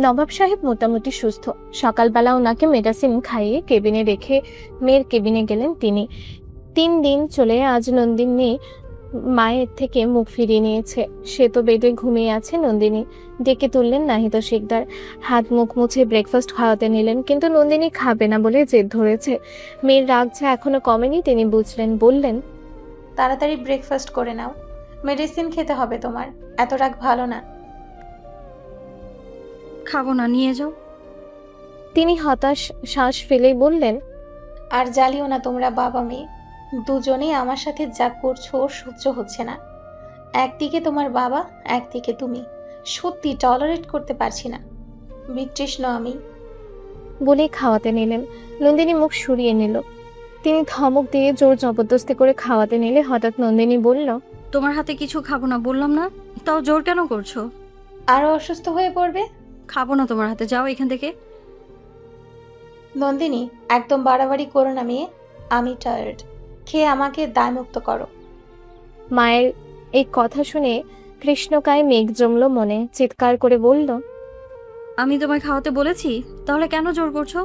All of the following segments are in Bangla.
নবাব সাহেব মোটামুটি সুস্থ। সকালবেলা ওনাকে মেডিসিন খাইয়ে কেবিনে রেখে মেয়ের কেবিনে গেলেন তিনি। 3 দিন চলে আজ নন্দিনী মায়ের থেকে মুখ ফিরিয়ে নিয়েছে। সে তো বেডে ঘুমিয়ে আছে। নন্দিনী ডেকে তুললেন নাহিদ শিকদার। হাত মুখ মুছে ব্রেকফাস্ট খাওয়াতে নিলেন, কিন্তু নন্দিনী খাবে না বলে জেদ ধরেছে। মেয়ের রাগ যে এখনো কমেনি তিনি বুঝলেন। বললেন, তাড়াতাড়ি ব্রেকফাস্ট করে নাও, মেডিসিন খেতে হবে তোমার, এত রাগ ভালো না। খাবো না, নিয়ে যাও। তিনি হতাশ শ্বাস ফেলেই বললেন, আর জ্বালিও না তোমরা বাবা মেয়ে দুজনেই আমার সাথে যা করছো সহ্য হচ্ছে না। একদিকে তোমার বাবা, একদিকে তুমি, সত্যি টলারেট করতে পারছি না। বিতৃষ্ণ আমি। বলেই খাওয়াতে নিলেন। নন্দিনী মুখ সরিয়ে নিল। তিনি ধমক দিয়ে জোর জবরদস্তি করে খাওয়াতে নিলে হঠাৎ নন্দিনী বলল, তোমার হাতে কিছু খাবো না বললাম না, তাও জোর কেন করছো? আরো অসুস্থ হয়ে পড়বে। খাবো না তোমার হাতে, যাও এখান থেকে। নন্দিনী, একদম বাড়াবাড়ি করো না মেয়ে, আমি টায়ার্ড, খেয়ে আমাকে দায়মুক্ত করো। মায়ের এই কথা শুনে কৃষ্ণকায় মেঘ জমল মনে। চিৎকার করে বলল, আমি তোমায় খাওয়াতে বলেছি, তাহলে কেন জোর করছো?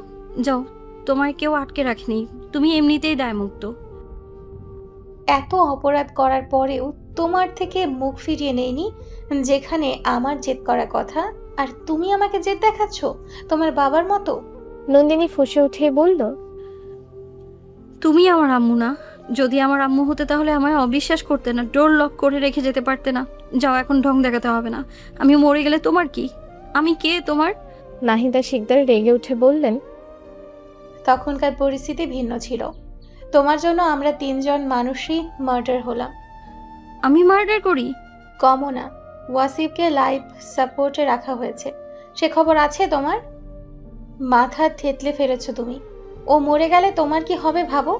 যাও, তোমায় কেউ আটকে রাখেনি, তুমি এমনিতেই দায়মুক্ত। এত অপরাধ করার পরেও তোমার থেকে মুখ ফিরিয়ে নেইনি, যেখানে আমার জেদ করার কথা, আর তুমি আমাকে জেদ দেখাচ্ছ তোমার বাবার মতো। নন্দিনী ফুঁসে উঠে বলল, তুমি আমার আম্মু না। যদি আমার আম্মু হতে তাহলে আমায় অবিশ্বাস করতে না, ডোর লক করে রেখে যেতে পারতে না। যাও, এখন ঢং দেখাতে হবে না। আমি মরে গেলে তোমার কি? আমি কে তোমার? নাহিদা শিকদার রেগে উঠে বললেন, তখনকার পরিস্থিতি ভিন্ন ছিল, তোমার জন্য আমরা 3জন মানুষই মার্ডার হলাম। আমি মার্ডার করি? কমও না, ওয়াসিফকে লাইফ সাপোর্টে রাখা হয়েছে, সে খবর আছে তোমার? মাথা থেতলে ফেলেছো তুমি। ও মরে গেলে তোমার কি হবে ভাবো?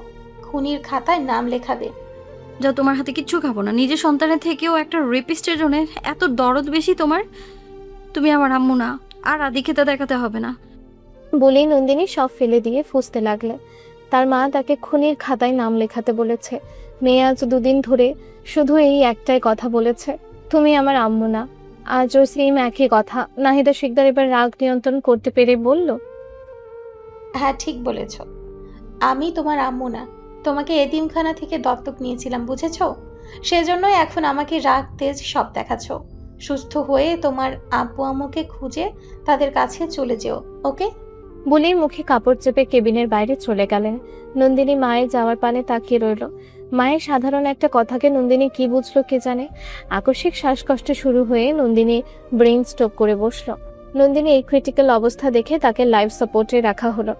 খুনির খাতায় নাম লেখাবে। যাও, তোমার হাতে কিচ্ছু খাবো না। নিজের সন্তানের থেকেও একটা রেপিস্টের জন্য এত দরদ বেশি তোমার? তুমি আমার আম্মু না, আর আদিক্ষেতা দেখাতে হবে না। বলেই নন্দিনী সব ফেলে দিয়ে ফুঁসতে লাগলে। তার মা তাকে খুনির খাতায় নাম লেখাতে বলেছে। মেয়ে আজ 2 দিন ধরে শুধু এই একটাই কথা বলেছে, তুমি আমার আম্মু না। আজও সেম একই কথা। নাহিদা শিকদার এবার রাগ নিয়ন্ত্রণ করতে পেরে বলল, হ্যাঁ ঠিক বলেছ, আমি তোমার আম্মু না, তোমাকে এতিমখানা থেকে দত্তক নিয়েছিলাম, বুঝেছো? সেজন্যই এখন আমাকে রাগ তেজ সব দেখাচ্ছ। সুস্থ হয়ে তোমার আব্বু আম্মুকে খুঁজে তাদের কাছে চলে যেও, ওকে? বলেই মুখে কাপড় চেপে কেবিনের বাইরে চলে গেলেন। নন্দিনী মায়ের যাওয়ার পানে তাকিয়ে রইল। মায়ের সাধারণ একটা কথাকে নন্দিনী কি বুঝলো কে জানে। আকস্মিক শ্বাসকষ্ট শুরু হয়ে নন্দিনী ব্রেন স্ট্রোক করে বসলো। নন্দিনী এই ক্রিটিক্যাল অবস্থা দেখে তাকে লাইফ সাপোর্টে রাখা হলো।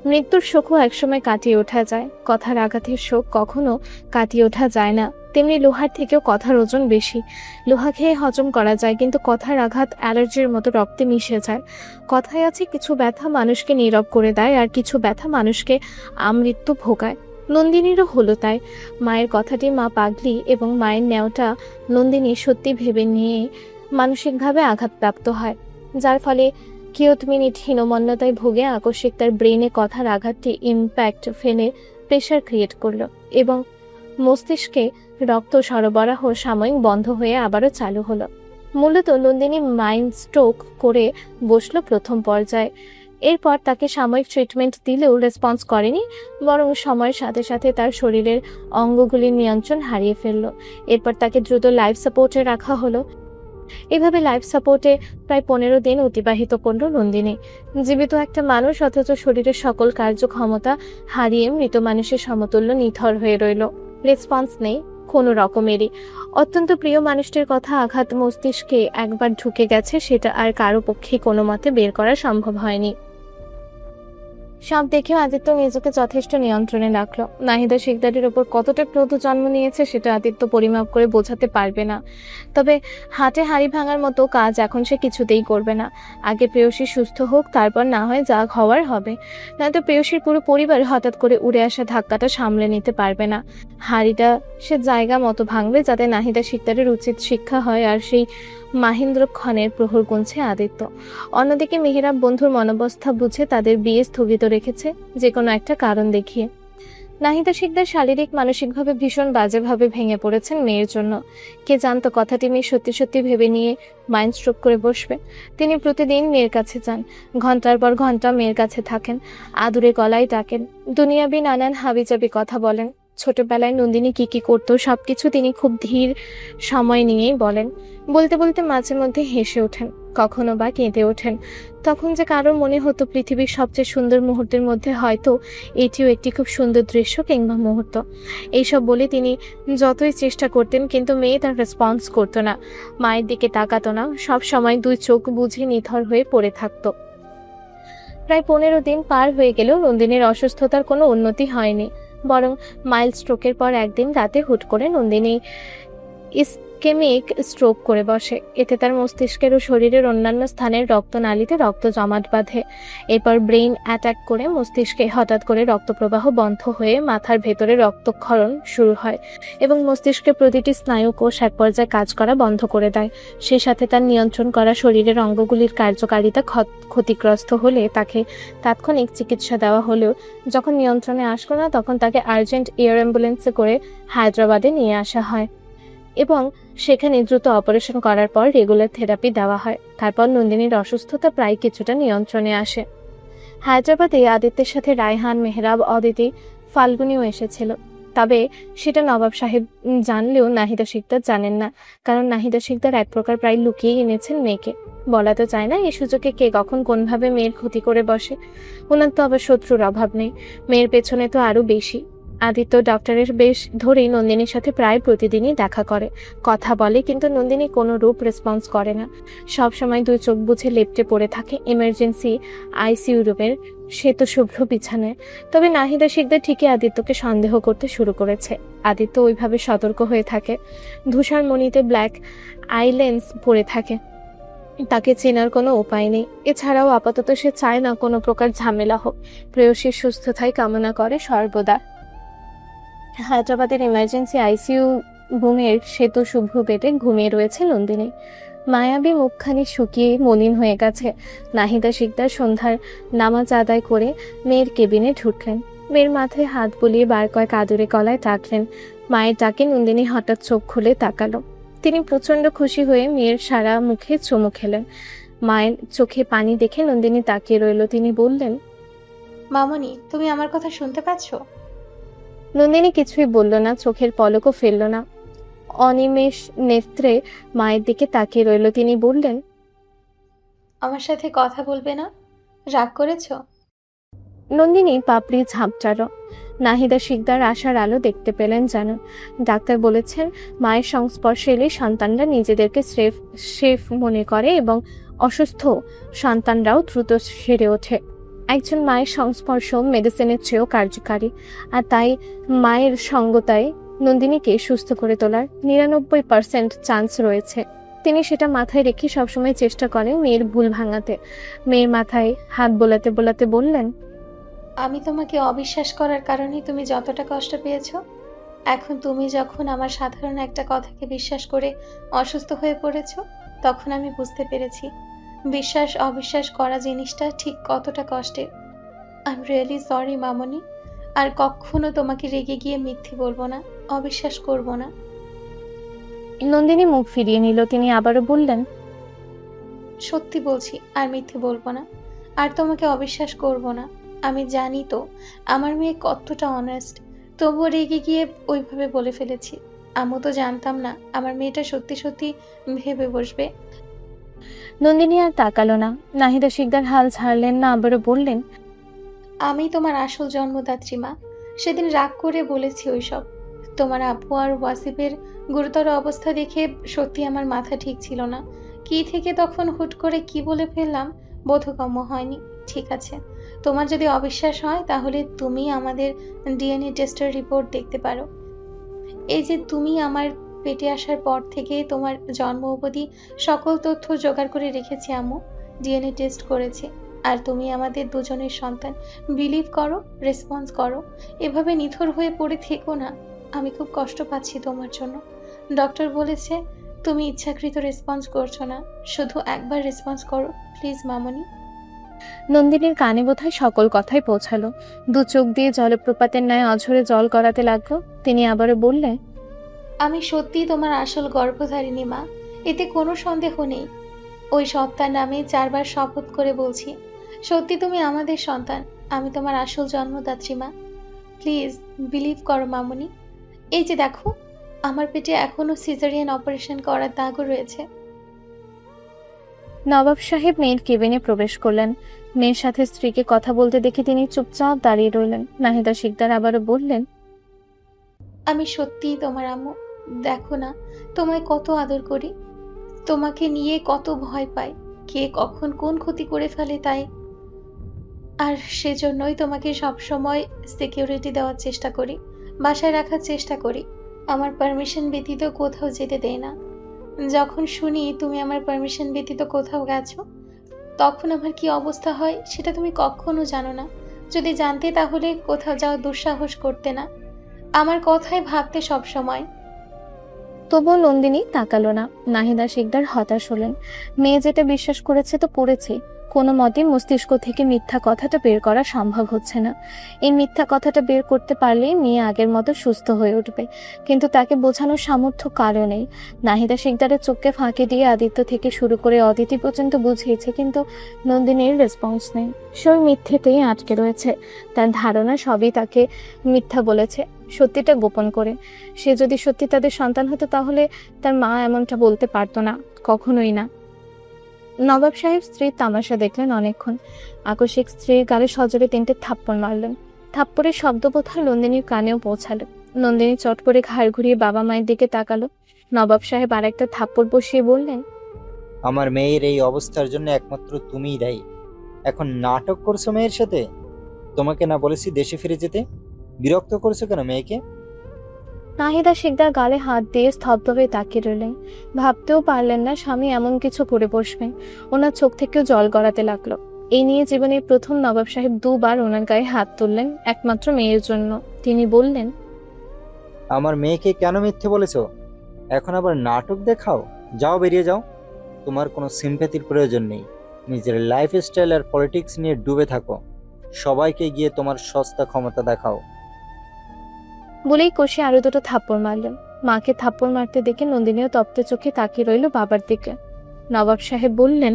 মৃত্যুর শোকও একসময় কাটিয়ে ওঠা যায়, কথার আঘাতের শোক কখনো কাটিয়ে ওঠা যায় না। তেমনি লোহার থেকেও কথার ওজন বেশি। লোহা খেয়ে হজম করা যায়, কিন্তু কথার আঘাত অ্যালার্জির মতো রক্তে মিশে যায়। কথায় আছে, কিছু ব্যথা মানুষকে নীরব করে দেয়, আর কিছু ব্যথা মানুষকে আমৃত্যু ভোগায়। নন্দিনীরও হলো তাই। মায়ের কথাটি মা পাগলি এবং মায়ের ন্যাওটা নন্দিনী সত্যি ভেবে নিয়ে মানসিকভাবে আঘাতপ্রাপ্ত হয়, যার ফলে কিয়ৎমিনিট হীনমন্যতায় ভুগে আকস্মিক তার ব্রেনে কথার আঘাতটি ইম্প্যাক্ট ফেলে প্রেশার ক্রিয়েট করলো এবং মস্তিষ্কে রক্ত সরবরাহ সাময়িক বন্ধ হয়ে আবারও চালু হলো। মূলত নন্দিনী মাইন্ড স্ট্রোক করে বসলো প্রথম পর্যায়ে। এরপর তাকে সাময়িক ট্রিটমেন্ট দিলেও রেসপন্স করেনি, বরং সময়ের সাথে সাথে তার শরীরের অঙ্গগুলির নিয়ন্ত্রণ হারিয়ে ফেললো। এরপর তাকে দ্রুত লাইফ সাপোর্টে রাখা হলো। এভাবে লাইফ সাপোর্টে প্রায় 15 দিন অতিবাহিত করল নন্দিনী। জীবিত একটা মানুষ অথচ শরীরের সকল কার্যক্ষমতা হারিয়ে মৃত মানুষের সমতুল্য নিথর হয়ে রইল। রেসপন্স নেই কোনো রকমেরই। অত্যন্ত প্রিয় মানুষটির কথা আঘাত মস্তিষ্কে একবার ঢুকে গেছে, সেটা আর কারো পক্ষে কোনো মতে বের করা সম্ভব হয়নি। সব দেখেও আদিত্য নিজেকে যথেষ্ট নিয়ন্ত্রণে রাখলো। নাহিদা শিকদারের ওপর কতটা ক্রোধ জন্ম নিয়েছে সেটা আদিত্য পরিমাপ করে বোঝাতে পারবে না। তবে হাটে হাড়ি ভাঙার মতো কাজ এখন সে কিছুতেই করবে না। আগে প্রেয়সী সুস্থ হোক, তারপর না হয় যা হওয়ার হবে। নয়তো প্রেয়সীর পুরো পরিবার হঠাৎ করে উড়ে আসা ধাক্কাটা সামলে নিতে পারবে না। হাড়িটা সে জায়গা মতো ভাঙবে যাতে নাহিদা শিকদারের উচিত শিক্ষা হয়, আর সেই মাহেন্দ্রক্ষণের প্রহর গুনছে আদিত্য। অন্যদিকে মেহেরাব বন্ধুর মনোবস্থা বুঝে তাদের বিয়ে স্থগিত রেখেছে, যে কোনো একটা কারণ দেখিয়ে। নাহিদা শিকদার শারীরিক মানসিকভাবে ভীষণ বাজেভাবে ভেঙে পড়েছেন মেয়ের জন্য। কে জানতো কথাটি মেয়ে সত্যি সত্যি ভেবে নিয়ে মাইন্ড স্ট্রোক করে বসবে। তিনি প্রতিদিন মেয়ের কাছে যান, ঘন্টার পর ঘন্টা মেয়ের কাছে থাকেন, আদুরে গলায় ডাকেন, দুনিয়াবি নানান হাবিজাবি কথা বলেন। ছোটবেলায় নন্দিনী কি কি করতো সবকিছু তিনি খুব ধীর সময় নিয়েই বলেন। বলতে বলতে মাঝে মধ্যে হেসে ওঠেন, কখনো বা কেঁদে ওঠেন। তখন যে কারোর মনে হতো পৃথিবীর সবচেয়ে সুন্দর মুহূর্তের মধ্যে হয়তো এটিও একটি খুব সুন্দর দৃশ্য কিংবা মুহূর্ত। এইসব বলে তিনি যতই চেষ্টা করতেন কিন্তু মেয়ে তার রেসপন্স করতো না, মায়ের দিকে তাকাতো না, সব সময় দুই চোখ বুঝে নিথর হয়ে পড়ে থাকতো। প্রায় 15 দিন পার হয়ে গেলেও নন্দিনীর অসুস্থতার কোনো উন্নতি হয়নি, বরং মাইল্ড স্ট্রোকের পর একদিন রাতে হুট করে নন্দিনী ইসকেমিক স্ট্রোক করে বসে। এতে তার মস্তিষ্কের ও শরীরের অন্যান্য স্থানের রক্তনালীতে রক্ত জমাট বাঁধে। এরপর ব্রেইন অ্যাটাক করে মস্তিষ্কে হঠাৎ করে রক্তপ্রবাহ বন্ধ হয়ে মাথার ভেতরে রক্তক্ষরণ শুরু হয় এবং মস্তিষ্কের প্রতিটি স্নায়ু কোষ এক পর্যায়ে কাজ করা বন্ধ করে দেয়। সে সাথে তার নিয়ন্ত্রণ করা শরীরের অঙ্গগুলির কার্যকারিতা ক্ষতিগ্রস্ত হলে তাকে তাৎক্ষণিক চিকিৎসা দেওয়া হলেও যখন নিয়ন্ত্রণে আসলো না তখন তাকে আর্জেন্ট এয়ার অ্যাম্বুলেন্সে করে হায়দ্রাবাদে নিয়ে আসা হয় এবং সেখানে দ্রুত অপারেশন করার পর রেগুলার থেরাপি দেওয়া হয়। তারপর নন্দিনীর অসুস্থতা প্রায় কিছুটা নিয়ন্ত্রণে আসে। হায়দ্রাবাদে আদিত্যের সাথে রায়হান, মেহরাব, অদিতি, ফাল্গুনিও এসেছিল। তবে সেটা নবাব সাহেব জানলেও নাহিদা শিকদার জানেন না, কারণ নাহিদা শিকদার এক প্রকার প্রায় লুকিয়ে এনেছেন মেয়েকে। বলা তো চায় না এই সুযোগে কে কখন কোনভাবে মেয়ের ক্ষতি করে বসে। ওনার তো আবার শত্রুর অভাব নেই, মেয়ের পেছনে তো আরো বেশি। আদিত্য ডক্টরের বেশ ধরেই নন্দিনীর সাথে প্রায় প্রতিদিনই দেখা করে, কথা বলে, কিন্তু নন্দিনী কোনো রূপ রেসপন্স করে না। সব সময় দুই চোখ বুঝে লেপ্টে পড়ে থাকে ইমার্জেন্সি আইসিইউ রুমের শ্বেত শুভ্র বিছানায়। তবে নাহিদা শিকদার ঠিকই আদিত্যকে সন্দেহ করতে শুরু করেছে। আদিত্য ওইভাবে সতর্ক হয়ে থাকে, ধূসর মণিতে ব্ল্যাক আইলেন্স পরে থাকে, তাকে চেনার কোনো উপায় নেই। এছাড়াও আপাতত সে চায় না কোনো প্রকার ঝামেলা হোক, প্রেয়সীর সুস্থতাই কামনা করে সর্বদা। হায়দ্রাবাদের ইমার্জেন্সি আইসিইউ রুমের শ্বেত শুভ্র বেডে ঘুমিয়ে রয়েছে নন্দিনী। মায়াবী মুখখানি শুকিয়ে মলিন হয়ে গেছে। নাহিদা শিকদার সন্ধ্যার নামাজ আদায় করে মেয়ের কেবিনে ঢুকলেন। মেয়ের মাথায় হাত বুলিয়ে বার কয়েক আদুরে গলায় ডাকলেন। মায়ের ডাকে নন্দিনী হঠাৎ চোখ খুলে তাকালো। তিনি প্রচন্ড খুশি হয়ে মেয়ের সারা মুখে চুমু খেলেন। মায়ের চোখে পানি দেখে নন্দিনী তাকিয়ে রইল। তিনি বললেন, মামনি, তুমি আমার কথা শুনতে পাচ্ছ? নন্দিনী কিছুই বলল না, চোখের পলকও ফেলল না, অনিমেষ নেত্রে মায়ের দিকে তাকিয়ে রইল। তিনি বললেন, আমার সাথে কথা বলবে না? রাগ করেছো? নন্দিনী পাপড়ি ঝাপটালো। নাহিদা শিকদার আশার আলো দেখতে পেলেন যেন। ডাক্তার বলেছেন মায়ের সংস্পর্শে এলে সন্তানরা নিজেদেরকে সেফ মনে করে এবং অসুস্থ সন্তানরাও দ্রুত সেরে ওঠে। একজন মায়ের সংস্পর্শ মেডিসিনের চেয়েও কার্যকারী, আর তাই মায়ের সঙ্গতায় নন্দিনীকে সুস্থ করে তোলার 99% চান্স রয়েছে। তিনি সেটা মাথায় রেখে সবসময় চেষ্টা করেন মেয়ের ভুল ভাঙাতে। মেয়ের মাথায় হাত বোলাতে বোলাতে বললেন, আমি তোমাকে অবিশ্বাস করার কারণেই তুমি যতটা কষ্ট পেয়েছো। এখন তুমি যখন আমার সাধারণ একটা কথাকে বিশ্বাস করে অসুস্থ হয়ে পড়েছো, তখন আমি বুঝতে পেরেছি বিশ্বাস অবিশ্বাস করা জিনিসটা ঠিক কতটা কষ্টের। আই এম রিয়েলি সরি মামনি। আর কখনো তোমাকে রেগে গিয়ে মিথ্যে বলবো না, অবিশ্বাস করব না। নন্দিনী মুখ ফিরিয়ে নিল। তিনি আবারও বললেন, সত্যি বলছি, আর মিথ্যে বলবো না, আর তোমাকে অবিশ্বাস করব না। আমি জানি তো আমার মেয়ে কতটা অনেস্ট, তবুও রেগে গিয়ে ওইভাবে বলে ফেলেছি। আমিও তো জানতাম না আমার মেয়েটা সত্যি সত্যি ভেবে বসবে। নন্দিনী আর তাকালো না। নাহিদা শিকদার হাল ছাড়লেন না, আবারও বললেন, আমি তোমার আসল জন্মদাত্রী মা। সেদিন রাগ করে বলেছি ওইসব। তোমার আব্বু আর ওয়াসিফের গুরুতর অবস্থা দেখে সত্যি আমার মাথা ঠিক ছিল না। কি থেকে তখন হুট করে কি বলে ফেললাম বোধগম্য হয়নি। ঠিক আছে, তোমার যদি অবিশ্বাস হয় তাহলে তুমি আমাদের ডিএনএ টেস্টের রিপোর্ট দেখতে পারো। এই যে তুমি আমার পেটে আসার পর থেকে তোমার জন্ম অবধি সকল তথ্য জোগাড় করে রেখেছি আম্মু। ডিএনএ টেস্ট করেছি, আর তুমি আমাদের দুজনের সন্তান। বিলিভ করো, রেসপন্স করো। এভাবে নিথর হয়ে পড়ে থেকো না। আমি খুব কষ্ট পাচ্ছি তোমার জন্য। ডক্টর বলেছে তুমি ইচ্ছাকৃত রেসপন্স করছো না, শুধু একবার রেসপন্স করো প্লিজ মামনি। নন্দিনীর কানে বোধহয় সকল কথাই পৌঁছালো। দু চোখ দিয়ে জলপ্রপাতের ন্যায় অঝরে জল গড়াতে লাগলো। তিনি আবারও বললেন, আমি সত্যিই তোমার আসল গর্ভধারিণী মা, এতে কোনো সন্দেহ নেই। ওই সত্তার নামে 4বার শপথ করে বলছি, সত্যি তুমি আমাদের সন্তান। আমি তোমার আসল জন্মদাত্রী মা। প্লিজ বিলিভ করো মামুনি। এই যে দেখো, আমার পেটে এখনো সিজারিয়ান অপারেশন করার দাগও রয়েছে। নবাব সাহেব মেয়ের কেবিনে প্রবেশ করলেন। মেয়ের সাথে স্ত্রীকে কথা বলতে দেখে তিনি চুপচাপ দাঁড়িয়ে রইলেন। নাহিদা শিকদার আবারও বললেন, আমি সত্যিই তোমার আম্মু। দেখো না, তোমায় কত আদর করি, তোমাকে নিয়ে কত ভয় পাই, কে কখন কোন ক্ষতি করে ফেলে তাই। আর সেজন্যই তোমাকে সবসময় সিকিউরিটি দেওয়ার চেষ্টা করি, বাসায় রাখার চেষ্টা করি। আমার পারমিশন ব্যতীত কোথাও যেতে দেই না। যখন শুনি তুমি আমার পারমিশন ব্যতীত কোথাও গেছো, তখন আমার কি অবস্থা হয় সেটা তুমি কখনো জানো না। যদি জানতে তাহলে কোথাও যাওয়ার দুঃসাহস করতে না। আমার কথাই ভাবতে সব সময়। তবুও নন্দিনী তাকালো না। নাহিদা শিকদার হতাশ হলেন। মেয়ে যেটা বিশ্বাস করেছে তো করেছে, কোনো মতেই মস্তিষ্ক থেকে মিথ্যা কথাটা বের করা সম্ভব হচ্ছে না। এই মিথ্যা কথাটা বের করতে পারলেই মেয়ে আগের মতো সুস্থ হয়ে উঠবে, কিন্তু তাকে বোঝানোর সামর্থ্য কারও নেই। নাহিদা শিকদারের চোখকে ফাঁকি দিয়ে আদিত্য থেকে শুরু করে অদিতি পর্যন্ত বুঝিয়েছে, কিন্তু নন্দিনীর রেসপন্স নেই। সে ওই মিথ্যেতেই আটকে রয়েছে। তার ধারণা সবই তাকে মিথ্যা বলেছে, সত্যিটা গোপন করে। সে যদি সত্যি তাদের সন্তান হতো তাহলে তার মা এমনটা বলতে পারতো না, কখনোই না। নবাব সাহেব স্ত্রীর তামাশা দেখলেন অনেকক্ষণ। আকস্মিক স্ত্রীর গালে সজোরে 3টে থাপ্পড় মারলেন। থাপ্পড়ের শব্দ বোধহয় নন্দিনীর কানেও পৌঁছালো। নন্দিনী চট করে ঘাড় ঘুরিয়ে বাবা মায়ের দিকে তাকালো। নবাব সাহেব আরেকটা থাপ্পড় বসিয়ে বললেন, আমার মেয়ের এই অবস্থার জন্য একমাত্র তুমিই দায়ী। এখন নাটক করছো মেয়ের সাথে? তোমাকে না বলেছি দেশে ফিরে যেতে? বিরক্ত করছো কেন মেয়েকে? নাহিদা শিকদার গালে হাত দিয়ে স্তব্ধ হয়ে তাকিয়ে রইলেন। ভাবতেও পারলেন না স্বামী এমন কিছু করে বসবেন। ওনার চোখ থেকেও জল গড়াতে লাগলো। এই নিয়ে জীবনের প্রথম নবাব সাহেব 2বার ওনার গায়ে হাত তুললেন, একমাত্র মেয়ের জন্য। তিনি বললেন, আমার মেয়েকে কেন মিথ্যে বলেছো? এখন আবার নাটক দেখাও? যাও, বেরিয়ে যাও। তোমার কোনো সিম্প্যাথির প্রয়োজন নেই। নিজের লাইফস্টাইল আর পলিটিক্স নিয়ে ডুবে থাকো। সবাইকে গিয়ে তোমার সস্তা ক্ষমতা দেখাও। বলেই কষে আরো 2টো থাপ্পড় মারলেন। মাকে থাপ্পড় মারতে দেখে নন্দিনীও তপ্ত চোখে তাকিয়ে রইল বাবার দিকে। নবাব সাহেব বললেন,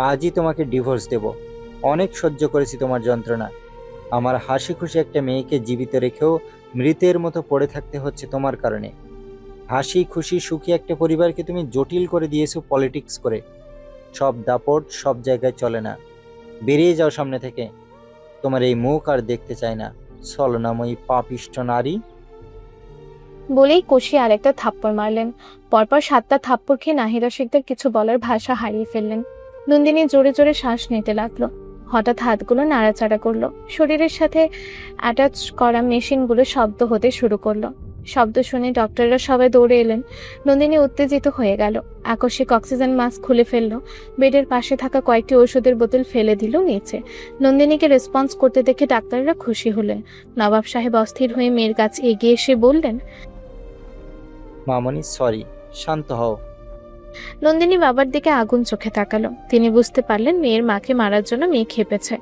আজই তোমাকে ডিভোর্স দেব। অনেক সহ্য করেছি তোমার যন্ত্রণা। আমার হাসি খুশি একটা মেয়েকে জীবিত রেখেও মৃতের মতো পড়ে থাকতে হচ্ছে তোমার কারণে। হাসি খুশি সুখী একটা পরিবারকে তুমি জটিল করে দিয়েছো পলিটিক্স করে। সব দাপট সব জায়গায় চলে না। বেরিয়ে যাও সামনে থেকে। তোমার এই মুখ আর দেখতে চাই না, ছলনাময়ী পাপিষ্ঠ নারী। বলেই কষে আরেকটা থাপ্পড় মারলেন। পরপর 7টা থাপ্পড় খেয়ে নাহিদা শিকদার কিছু বলার ভাষা হারিয়ে ফেললেন। নন্দিনী জোরে জোরে শ্বাস নিতে লাগলো। হঠাৎ হাতগুলো নাড়াচাড়া করলো। শরীরের সাথে অ্যাটাচ করা মেশিনগুলো শব্দ হতে শুরু করলো। শব্দ শুনে ডক্টররা সবাই দৌড়ে এলেন। নন্দিনী উত্তেজিত হয়ে গেল। আকস্মিক অক্সিজেন মাস্ক খুলে ফেললো। বেডের পাশে থাকা কয়েকটি ওষুধের বোতল ফেলে দিল নিচে। নন্দিনীকে রেসপন্স করতে দেখে ডাক্তাররা খুশি হলেন। নবাব সাহেব অস্থির হয়ে মেয়ের কাছে এগিয়ে এসে বললেন, মামনি সরি, শান্ত হও। নন্দিনী বাবার দিকে আগুন চোখে তাকালো। তিনি বুঝতে পারলেন মেয়ের মাকে মারার জন্য মেয়ে খেপেছে।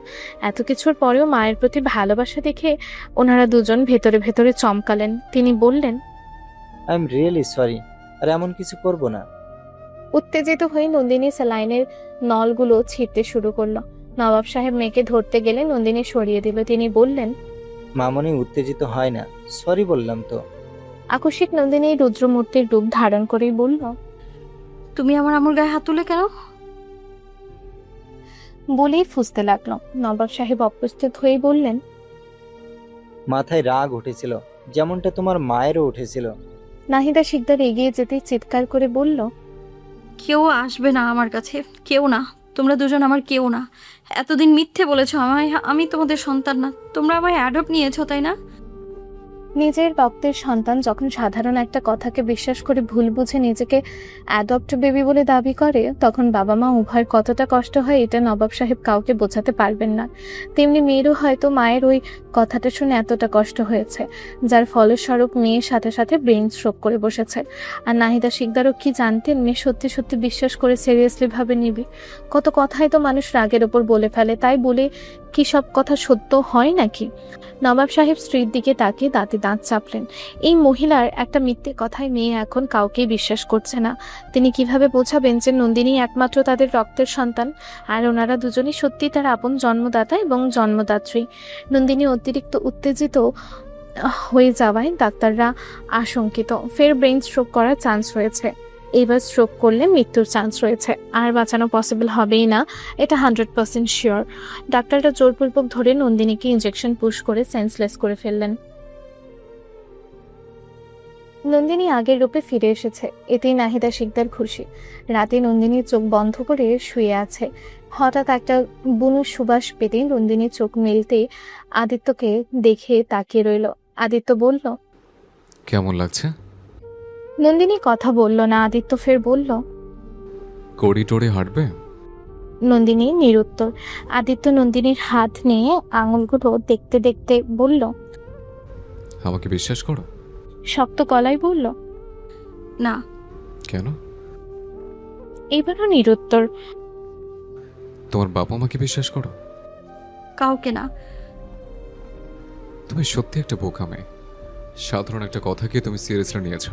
এত কিছুর পরেও মায়ের প্রতি ভালোবাসা দেখে ওনারা দুজন ভেতরে ভেতরে চমকালেন। তিনি বললেন, আই এম রিয়েলি সরি, আর এমন কিছু করব না। উত্তেজিত হয়ে নন্দিনী স্যালাইনের নলগুলো ছিঁড়তে শুরু করলো। নবাব সাহেব মেয়েকে ধরতে গেলে নন্দিনী সরিয়ে দিল। তিনি বললেন, মামনি উত্তেজিত হয় না, সরি বললাম তো। আকস্মিক নন্দিনী রুদ্রমূর্তির রূপ ধারণ করেই বলল, তুমি আমার আম্মুর গায়ে হাত তুলে কেন? বলেই ফুঁসতে লাগলো। নবাব সাহেব অপ্রস্তুত হয়ে বললেন, মাথায় রাগ উঠেছিল, যেমনটা তোমার মায়েরও উঠেছিল। নাহিদা শিকদার এগিয়ে যেতেই চিৎকার করে বলল, কেউ আসবে না আমার কাছে, কেউ না। তোমরা দুজন আমার কেউ না। এতদিন মিথ্যে বলেছো আমায়, আমি তোমাদের সন্তান না। তোমরা আমায় অ্যাডপ্ট নিয়েছো, তাই না? নিজের রক্তের সন্তান যখন সাধারণ একটা কথাকে বিশ্বাস করে ভুল বুঝে নিজেকে অ্যাডপ্ট বেবি বলে দাবি করে, তখন বাবা মা উভয়ের কতটা কষ্ট হয় এটা নবাব সাহেব কাউকে বোঝাতে পারবেন না। তেমনি মেয়েরও হয়তো মায়ের ওই কথাটা শুনে এতটা কষ্ট হয়েছে, যার ফলস্বরূপ মেয়ের সাথে সাথে ব্রেন স্ট্রোক করে বসেছে। আর নাহিদা শিকদারও কি জানতেন মেয়ে সত্যি সত্যি বিশ্বাস করে সিরিয়াসলি ভাবে নিবে? কত কথাই তো মানুষ রাগের ওপর বলে ফেলে, তাই বলে কি সব কথা সত্য হয় নাকি? নবাব সাহেব স্ত্রীর দিকে তাকিয়ে দাঁতে দাঁত চাপলেন। এই মহিলার একটা মিথ্যে কথায় মেয়ে এখন কাউকেই বিশ্বাস করছে না। তিনি কিভাবে বোঝাবেন যে নন্দিনী একমাত্র তাদের রক্তের সন্তান, আর ওনারা দুজনই সত্যি তার আপন জন্মদাতা এবং জন্মদাত্রী? নন্দিনী অতিরিক্ত উত্তেজিত হয়ে যাওয়ায় ডাক্তাররা আশঙ্কিত ফের ব্রেন স্ট্রোক করার চান্স রয়েছে। এবার স্ট্রোক করলে মৃত্যুর চান্স রয়েছে, আর বাঁচানো পসিবল হবেই না, এটা 100% শিওর। ডাক্তাররা জোরপূর্বক ধরে নন্দিনীকে ইনজেকশন পুশ করে সেন্সলেস করে ফেললেন। নন্দিনী আগের রূপে ফিরে এসেছে, এতেই নাহিদা শিকদার খুশি। রাতে নন্দিনীর চোখ বন্ধ করে শুয়ে আছে। হঠাৎ একটা বুনো সুবাস পেতেই নন্দিনীর চোখ মেলতে আদিত্যকে দেখে তাকিয়ে রইল। আদিত্য বলল, কেমন লাগছে? নন্দিনী কথা বলল না। আদিত্য ফের বলল, করিডোরে হাঁটবে? নন্দিনী নিরুত্তর। আদিত্য নন্দিনীর হাত নিয়ে আঙুলগুলো দেখতে দেখতে বলল, আমাকে বিশ্বাস করো? শক্ত গলায় বলল, না। কেন? এবারও নিরুত্তর। তোমার বাবা মাকে বিশ্বাস করো? কাউকে না। তুমি সত্যি একটা বোকা মেয়ে। সাধারণ একটা কথাকে তুমি সিরিয়াসলি নিয়েছ।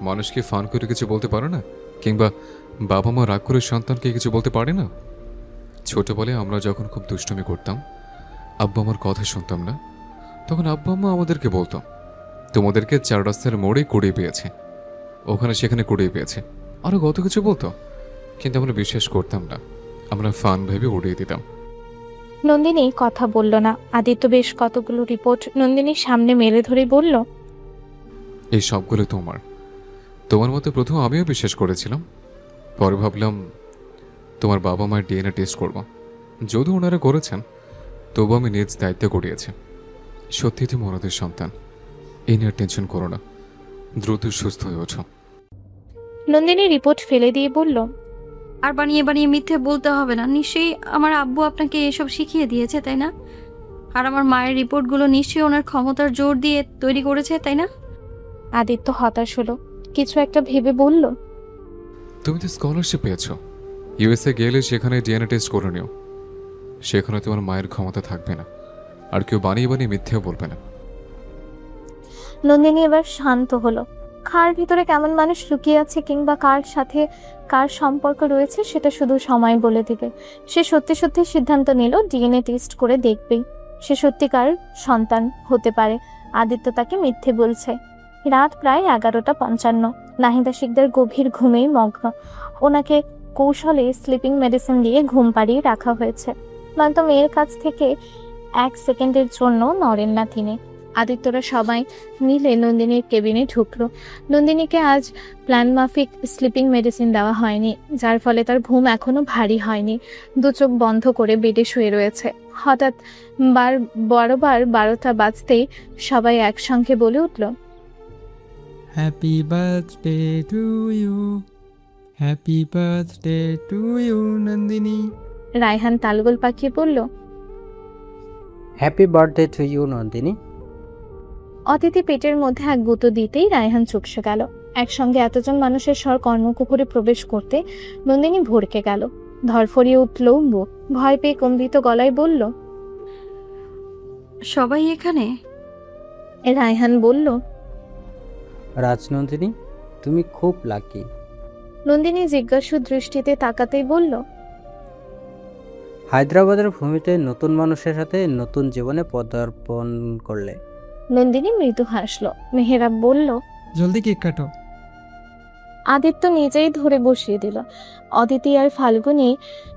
মানুষকে ফান করে কিছু বলতে পারো না? কিংবা বাবা মা রাগ করে সন্তানকে কিছু বলতে পারে না? ছোটবেলায় আমরা যখন খুব দুষ্টুমি করতাম, আব্বু আমার কথা শুনতাম না, তখন আব্বু আম্মা আমাদেরকে বলতো তোমাদেরকে 4 রাস্তার মোড়ে কুড়িয়ে পেয়েছে, ওখানে সেখানে কুড়িয়ে পেয়েছে, আরও কত কিছু বলতো। কিন্তু আমরা বিশ্বাস করতাম না, আমরা ফান ভেবে উড়িয়ে দিতাম। নন্দিনী কথা বলল না। আদিত্য বেশ কতগুলো রিপোর্ট নন্দিনীর সামনে মেলে ধরে বলল, এই সবগুলো তোমার মতো প্রথম আমিও বিশ্বাস করেছিলাম, পরে ভাবলাম তোমার বাবা মায়ের ডিএনএ টেস্ট করব। যদিও ওনারা করেছেন, তবু আমি নিজ দায়িত্ব করিয়েছি। সত্যি তুমি ওনাদের সন্তান, এই নিয়ে টেনশন করো না, দ্রুত সুস্থ হয়ে ওঠো। নন্দিনী রিপোর্ট ফেলে দিয়ে বলল, আর বানিয়ে বানিয়ে মিথ্যে বলতে হবে না। নিশ্চয়ই আমার আব্বু আপনাকে এসব শিখিয়ে দিয়েছে, তাই না? আর আমার মায়ের রিপোর্টগুলো নিশ্চয়ই ওনার ক্ষমতার জোর দিয়ে তৈরি করেছে, তাই না? আদিত্য হতাশ হলো, কিছু একটা ভেবে বলল, তুমি তো স্কলারশিপ পেয়েছো, ইউএসএ গেলে সেখানে ডিএনএ টেস্ট করে নিও। সেখানে তোমার মায়ের ক্ষমতা থাকবে না, আর কেউ বানিয়ে বানিয়ে মিথ্যেও বলবে না। নন্দিনী এবার শান্ত হলো। কার ভিতরে কেমন মানুষ লুকিয়ে আছে কিংবা কার সাথে কার সম্পর্ক রয়েছে সেটা শুধু সময় বলে দেবে। সে সত্যি সত্যি সিদ্ধান্ত নিল ডিএনএ টেস্ট করে দেখবেই। সে সত্যিকার সন্তান হতে পারে। আদিত্য তাকে মিথ্যে বলছে। রাত প্রায় 11:55। নাহিদা শিকদার গভীর ঘুমেই মগ্ন। ওনাকে কৌশলে স্লিপিং মেডিসিন দিয়ে ঘুম পাড়িয়ে রাখা হয়েছে, নয়তো মেয়ের কাছ থেকে 1 সেকেন্ডের জন্য নড়েন না তিনি। আদিত্যরা সবাই মিলে নন্দিনীর কেবিনে ঢুকলো। নন্দিনীকে আজ প্ল্যান মাফিক স্লিপিং মেডিসিন দেওয়া হয়নি, যার ফলে তার ঘুম এখনো ভারী হয়নি। দু চোখ বন্ধ করে বেডে শুয়ে রয়েছে। হঠাৎ বারবার 12টা বাজতেই সবাই একসঙ্গে বলে উঠল, happy birthday to you, happy birthday to you Nandini. Raihan তালগোল পাকিয়ে বলল, happy birthday to you Nandini. অতিথি পেটের মধ্যে এক গুঁতো দিতেই রায়হান চুপসে গেল। একসঙ্গে এতজন মানুষের স্বর কর্ণকুপুরে প্রবেশ করতে নন্দিনী ভড়কে গেল। ধরফরিয়ে উঠল বুক। ভয় পেয়ে কম্পিত গলায় বলল, সবাই এখানে? রায়হান বলল, রাজনন্দিনী, তুমি খুব লাকি। নন্দিনী জিজ্ঞাসু দৃষ্টিতে তাকাতেই বলল, হায়দ্রাবাদের ভূমিতে নতুন মানুষের সাথে নতুন জীবনে পদার্পণ করলে। নন্দিনী মৃদু হাসল। মেহেরাব বলল, জলদি কেক কাটো। আদিত্য নিজেই ধরে বসিয়ে দিল। অদিতি আর ফাল্গুনি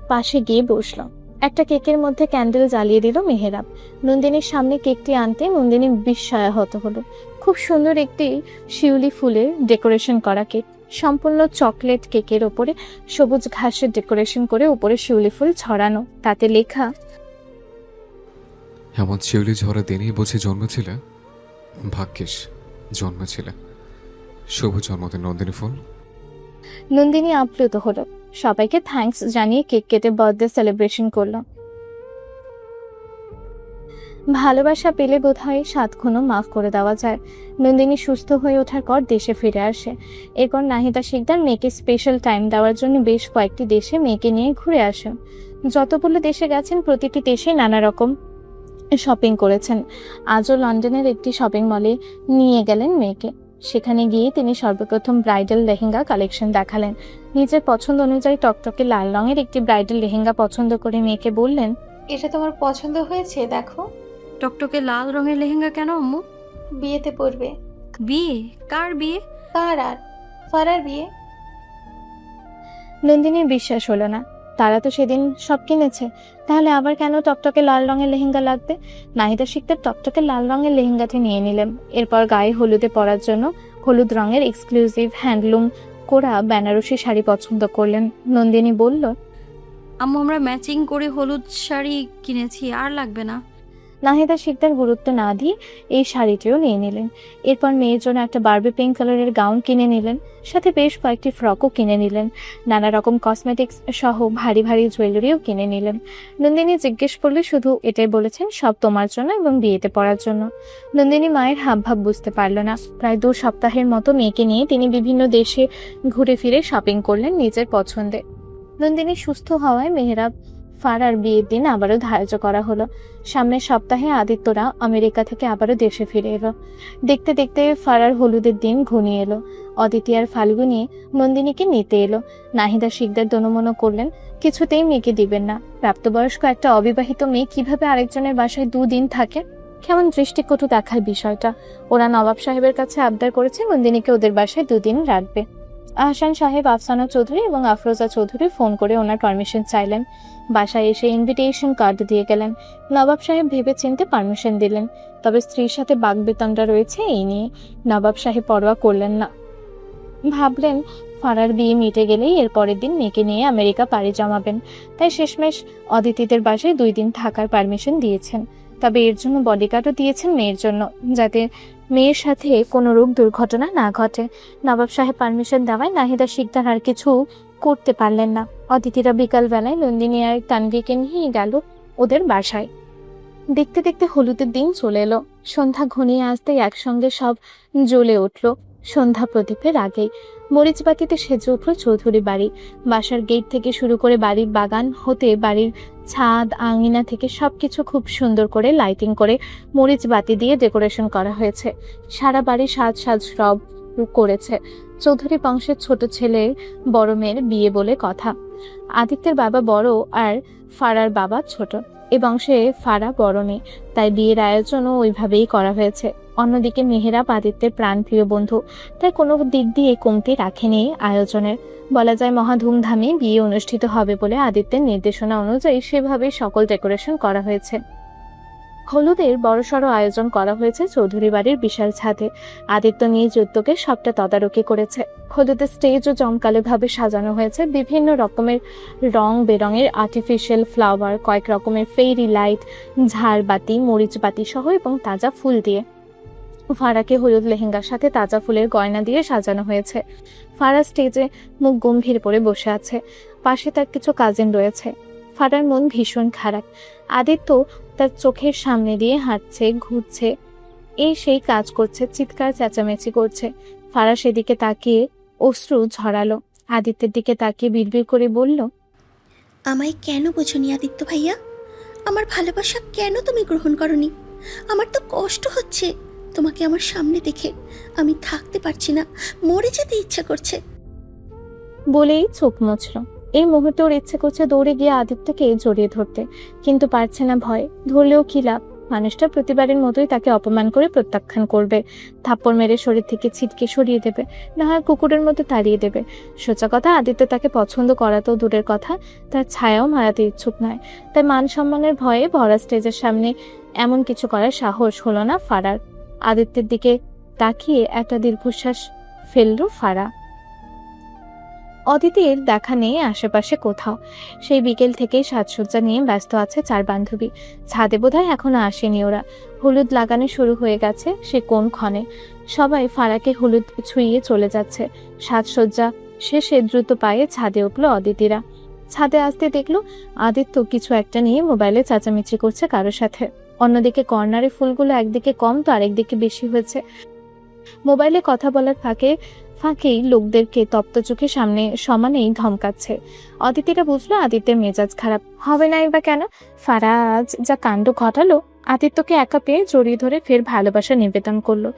পাশে গিয়ে বসল। একটা কেকের মধ্যে ক্যান্ডেল জ্বালিয়ে দিল মেহেরাব। নন্দিনীর সামনে কেকটি আনতে নন্দিনী বিস্ময়াহত হলো। খুব সুন্দর একটি শিউলি ফুলের ডেকোরেশন করা কেক। সম্পূর্ণ চকলেট কেকের ওপরে সবুজ ঘাসের ডেকোরেশন করে উপরে শিউলি ফুল ছড়ানো, তাতে লেখা, এমন শিউলি ঝরা দিনেই বুঝি জন্মেছিলে? ভাগ্যিস জন্মেছিলে। শুভ জন্মদিন নন্দিনী ফুল। নন্দিনী আপ্লুত হলো, সবাইকে থ্যাঙ্কস জানিয়ে কেক কেটে বার্থডে সেলিব্রেশন করলো। ভালোবাসা পেলে বোধহয় 7 খুনও মাফ করে দেওয়া যায়। নন্দিনী সুস্থ হয়ে ওঠার পর দেশে ফিরে আসে। এরপর নাহিদা শিকদার মেয়েকে স্পেশাল টাইম দেওয়ার জন্য বেশ কয়েকটি দেশে মেয়েকে নিয়ে ঘুরে আসেন। যতগুলো দেশে গেছেন প্রতিটি দেশে নানা রকম শপিং করেছেন। আজও লন্ডনের একটি শপিং মলে নিয়ে গেলেন মেয়েকে। সেখানে গিয়ে তিনি সর্বপ্রথম ব্রাইডাল লেহেঙ্গা কালেকশন দেখালেন। নিজের পছন্দ অনুযায়ী টকটকে লাল রঙের একটি ব্রাইডাল লেহেঙ্গা পছন্দ করে মেয়েকে বললেন, এটা তোমার পছন্দ হয়েছে? দেখো। টকটকে লাল রঙের লেহেঙ্গা কেন আম্মু? বিয়েতে পরবে। বিয়ে? কার বিয়ে? কার আর? ফারার বিয়ে। নন্দিনীর বিশ্বাস হলো না। তারা তো সেদিন সব কিনেছে, তাহলে আবার কেন টকটকে লাল রঙের লেহেঙ্গা লাগবে? নাহিদা শিকদার টকটকে লাল রঙের লেহেঙ্গাটি নিয়ে নিলেন। এরপর গায়ে হলুদে পরার জন্য হলুদ রঙের এক্সক্লুসিভ হ্যান্ডলুম করা বেনারসি শাড়ি পছন্দ করলেন। নন্দিনী বলল, আম্মু আমরা ম্যাচিং করে হলুদ শাড়ি কিনেছি, আর লাগবে না। নাহিদা শিকদার গুরুত্ব না দিয়ে এই শাড়িটিও নিয়ে নিলেন। এরপর মেয়ের জন্য একটা বার্বি পিঙ্ক কালারের গাউন কিনে নিলেন, সাথে বেশ কয়েকটি ফ্রকও কিনে নিলেন। নানা রকম কসমেটিক্স সহ ভারী ভারী জুয়েলারিও কিনে নিলেন। নন্দিনী জিজ্ঞেস করলে শুধু এটাই বলেছেন, সব তোমার জন্য এবং বিয়েতে পড়ার জন্য। নন্দিনী মায়ের হাবভাব বুঝতে পারল না। প্রায় 2 সপ্তাহের মতো মেয়েকে নিয়ে তিনি বিভিন্ন দেশে ঘুরে ফিরে শপিং করলেন নিজের পছন্দে। নন্দিনী সুস্থ হওয়ায় মেহরাব ফারার বিয়ের দিন আবারও ধার্য করা হলো। সামনের সপ্তাহে আদিত্যরা আমেরিকা থেকে আবারও দেশে ফিরে এলো। দেখতে দেখতে ফারার হলুদের দিন ঘনিয়ে এলো। অদিতি আর ফাল্গুনি নন্দিনীকে নিতে এলো। নাহিদা শিকদার দনমনো করলেন, কিছুতেই মেয়েকে দিবেন না। প্রাপ্তবয়স্ক একটা অবিবাহিত মেয়ে কিভাবে আরেকজনের বাসায় 2 দিন থাকে? কেমন দৃষ্টিকটু দেখার বিষয়টা। ওরা নবাব সাহেবের কাছে আবদার করেছে নন্দিনীকে ওদের বাসায় 2 দিন রাখবে। আহসান সাহেব আফসানা চৌধুরী এবং আফরোজা চৌধুরী ফোন করে ওনার পারমিশন চাইলেন। বাসায় এসে ইনভিটেশন কার্ড দিয়ে গেলেন। নবাব সাহেব ভেবে চিন্তে পারমিশন দিলেন, তবে স্ত্রীর সাথে বাগবিতণ্ডা রয়েছে এই নিয়ে নবাব সাহেব পরোয়া করলেন না। ভাবলেন ফারার বিয়ে মিটে গেলেই এর পরের দিন মেয়েকে নিয়ে আমেরিকা পাড়ি জমাবেন। তাই শেষমেশ অদিতিদের বাসায় 2 দিন থাকার পারমিশন দিয়েছেন। তবে এর জন্য বডিগার্ডও দিয়েছেন মেয়ের জন্য, যাতে মেয়ের সাথে কোনো রূপ দুর্ঘটনা না ঘটে। নবাব সাহেব পারমিশন দেওয়ায় নাহিদা শিকদার আর কিছু করতে পারলেন না। অতিথিরা বিকালবেলায় নন্দিনী আর তানভীকে নিয়ে গেল ওদের বাসায়। দেখতে দেখতে হলুদের দিন চলে এলো। সন্ধ্যা ঘনিয়ে আসতে একসঙ্গে সব জ্বলে উঠল। সন্ধ্যা প্রদীপের আগেই মরিচবাতিতে সেজে উঠল চৌধুরী বাড়ি। বাসার গেট থেকে শুরু করে বাড়ির বাগান হতে বাড়ির ছাদ আঙিনা থেকে সবকিছু খুব সুন্দর করে লাইটিং করে মরিচবাতি দিয়ে ডেকোরেশন করা হয়েছে। সারা বাড়ি সাজ সব করেছে। চৌধুরী বংশের ছোট ছেলে বড় মেয়ের বিয়ে বলে কথা। আদিত্যের বাবা বড় আর ফারার বাবা ছোট। এ বংশে ফারা বড় মেয়ে, তাই বিয়ের আয়োজনও ওইভাবেই করা হয়েছে। অন্যদিকে মেহেরাব আদিত্যের প্রাণপ্রিয় বন্ধু, তাই কোনো দিক দিয়ে কমতি রাখেনি আয়োজনের। বলা যায় মহা ধুমধামে বিয়ে অনুষ্ঠিত হবে বলে আদিত্যের নির্দেশনা অনুযায়ী সেভাবেই সকল ডেকোরেশন করা হয়েছে। হলুদের বড়সড় আয়োজন করা হয়েছে চৌধুরী বাড়ির বিশাল ছাদে। আদিত্য নিজ উদ্যোগে সবটা তদারকি করেছে। হলুদের স্টেজও জমকালোভাবে সাজানো হয়েছে বিভিন্ন রকমের রং বেরঙের আর্টিফিশিয়াল ফ্লাওয়ার, কয়েক রকমের ফেরি লাইট, ঝাড়বাতি, মরিচবাতি সহ এবং তাজা ফুল দিয়ে। ফারাকে হলুদ লেহেঙ্গার সাথে তাজা ফুলের গয়না দিয়ে সাজানো হয়েছে। ফারা স্টেজে মুখ গম্ভীর করে বসে আছে। পাশে তার কিছু কাজিন রয়েছে। ফারার মন ভীষণ খারাপ। আদিত্য তার চোখের সামনে দিয়ে হাঁটছে, ঘুরছে, এই সেই কাজ করছে, চিৎকার চেঁচামেচি করছে। ফারা সেদিকে তাকিয়ে অশ্রু ঝরালো। আদিত্যের দিকে তাকিয়ে বিড়বিড় করে বলল, আমায় কেন বোঝনি আদিত্য ভাইয়া? আমার ভালোবাসা কেন তুমি গ্রহণ করনি? আমার তো কষ্ট হচ্ছে তোমাকে আমার সামনে দেখে। আমি থাকতে পারছি না, মরে যেতে ইচ্ছা করছে। বলেই চোখ মুছল। এই মুহূর্তে ওর ইচ্ছে করছে দৌড়ে গিয়ে আদিত্যকে জড়িয়ে ধরতে, কিন্তু পারছে না। ভয় ধরলেও কি লাভ? মানুষটা প্রতিবারের মতোই তাকে অপমান করে প্রত্যাখ্যান করবে, থাপ্পড় মেরে শরীর থেকে ছিটকে সরিয়ে দেবে, না হয় কুকুরের মতো তাড়িয়ে দেবে। সোজা কথা, আদিত্য তাকে পছন্দ করাতেও দূরের কথা, তার ছায়াও মারাতে ইচ্ছুক নয়। তাই মান সম্মানের ভয়ে ভরা স্টেজের সামনে এমন কিছু করার সাহস হলো না ফারার। আদিত্যের দিকে তাকিয়ে একটা দীর্ঘশ্বাস ফেলল ফারা। অদিতির দেখা নেই আশেপাশে কোথাও। সেই বিকেল থেকেই সাজসজ্জা নিয়ে ব্যস্ত আছে চার বান্ধবী। ছাদে বোধহয় এখনো আসেনি ওরা। হলুদ লাগানো শুরু হয়ে গেছে সে কোন ক্ষণে। সবাই ফারাকে হলুদ ছুঁইয়ে চলে যাচ্ছে। সাজসজ্জা শেষে দ্রুত পায়ে ছাদে উঠল অদিতিরা। ছাদে আসতে দেখলো আদিত্য কিছু একটা নিয়ে মোবাইলে চেঁচামেচি করছে কারোর সাথে। অন্যদিকে কর্নারে ফুলগুলো একদিকে কম তো আরেকদিকে বেশি হয়েছে। মোবাইলে কথা বলার ফাঁকেই লোকদেরকে তপ্ত চোখে সামনে সমানেই ধমকাচ্ছে। অদিতিরা বুঝলো আদিত্যের মেজাজ খারাপ হবে নাই বা কেন। ফারা আজ যা কাণ্ড ঘটালো, আদিত্যকে একা পেয়ে জড়িয়ে ধরে ফের ভালোবাসা নিবেদন করলো।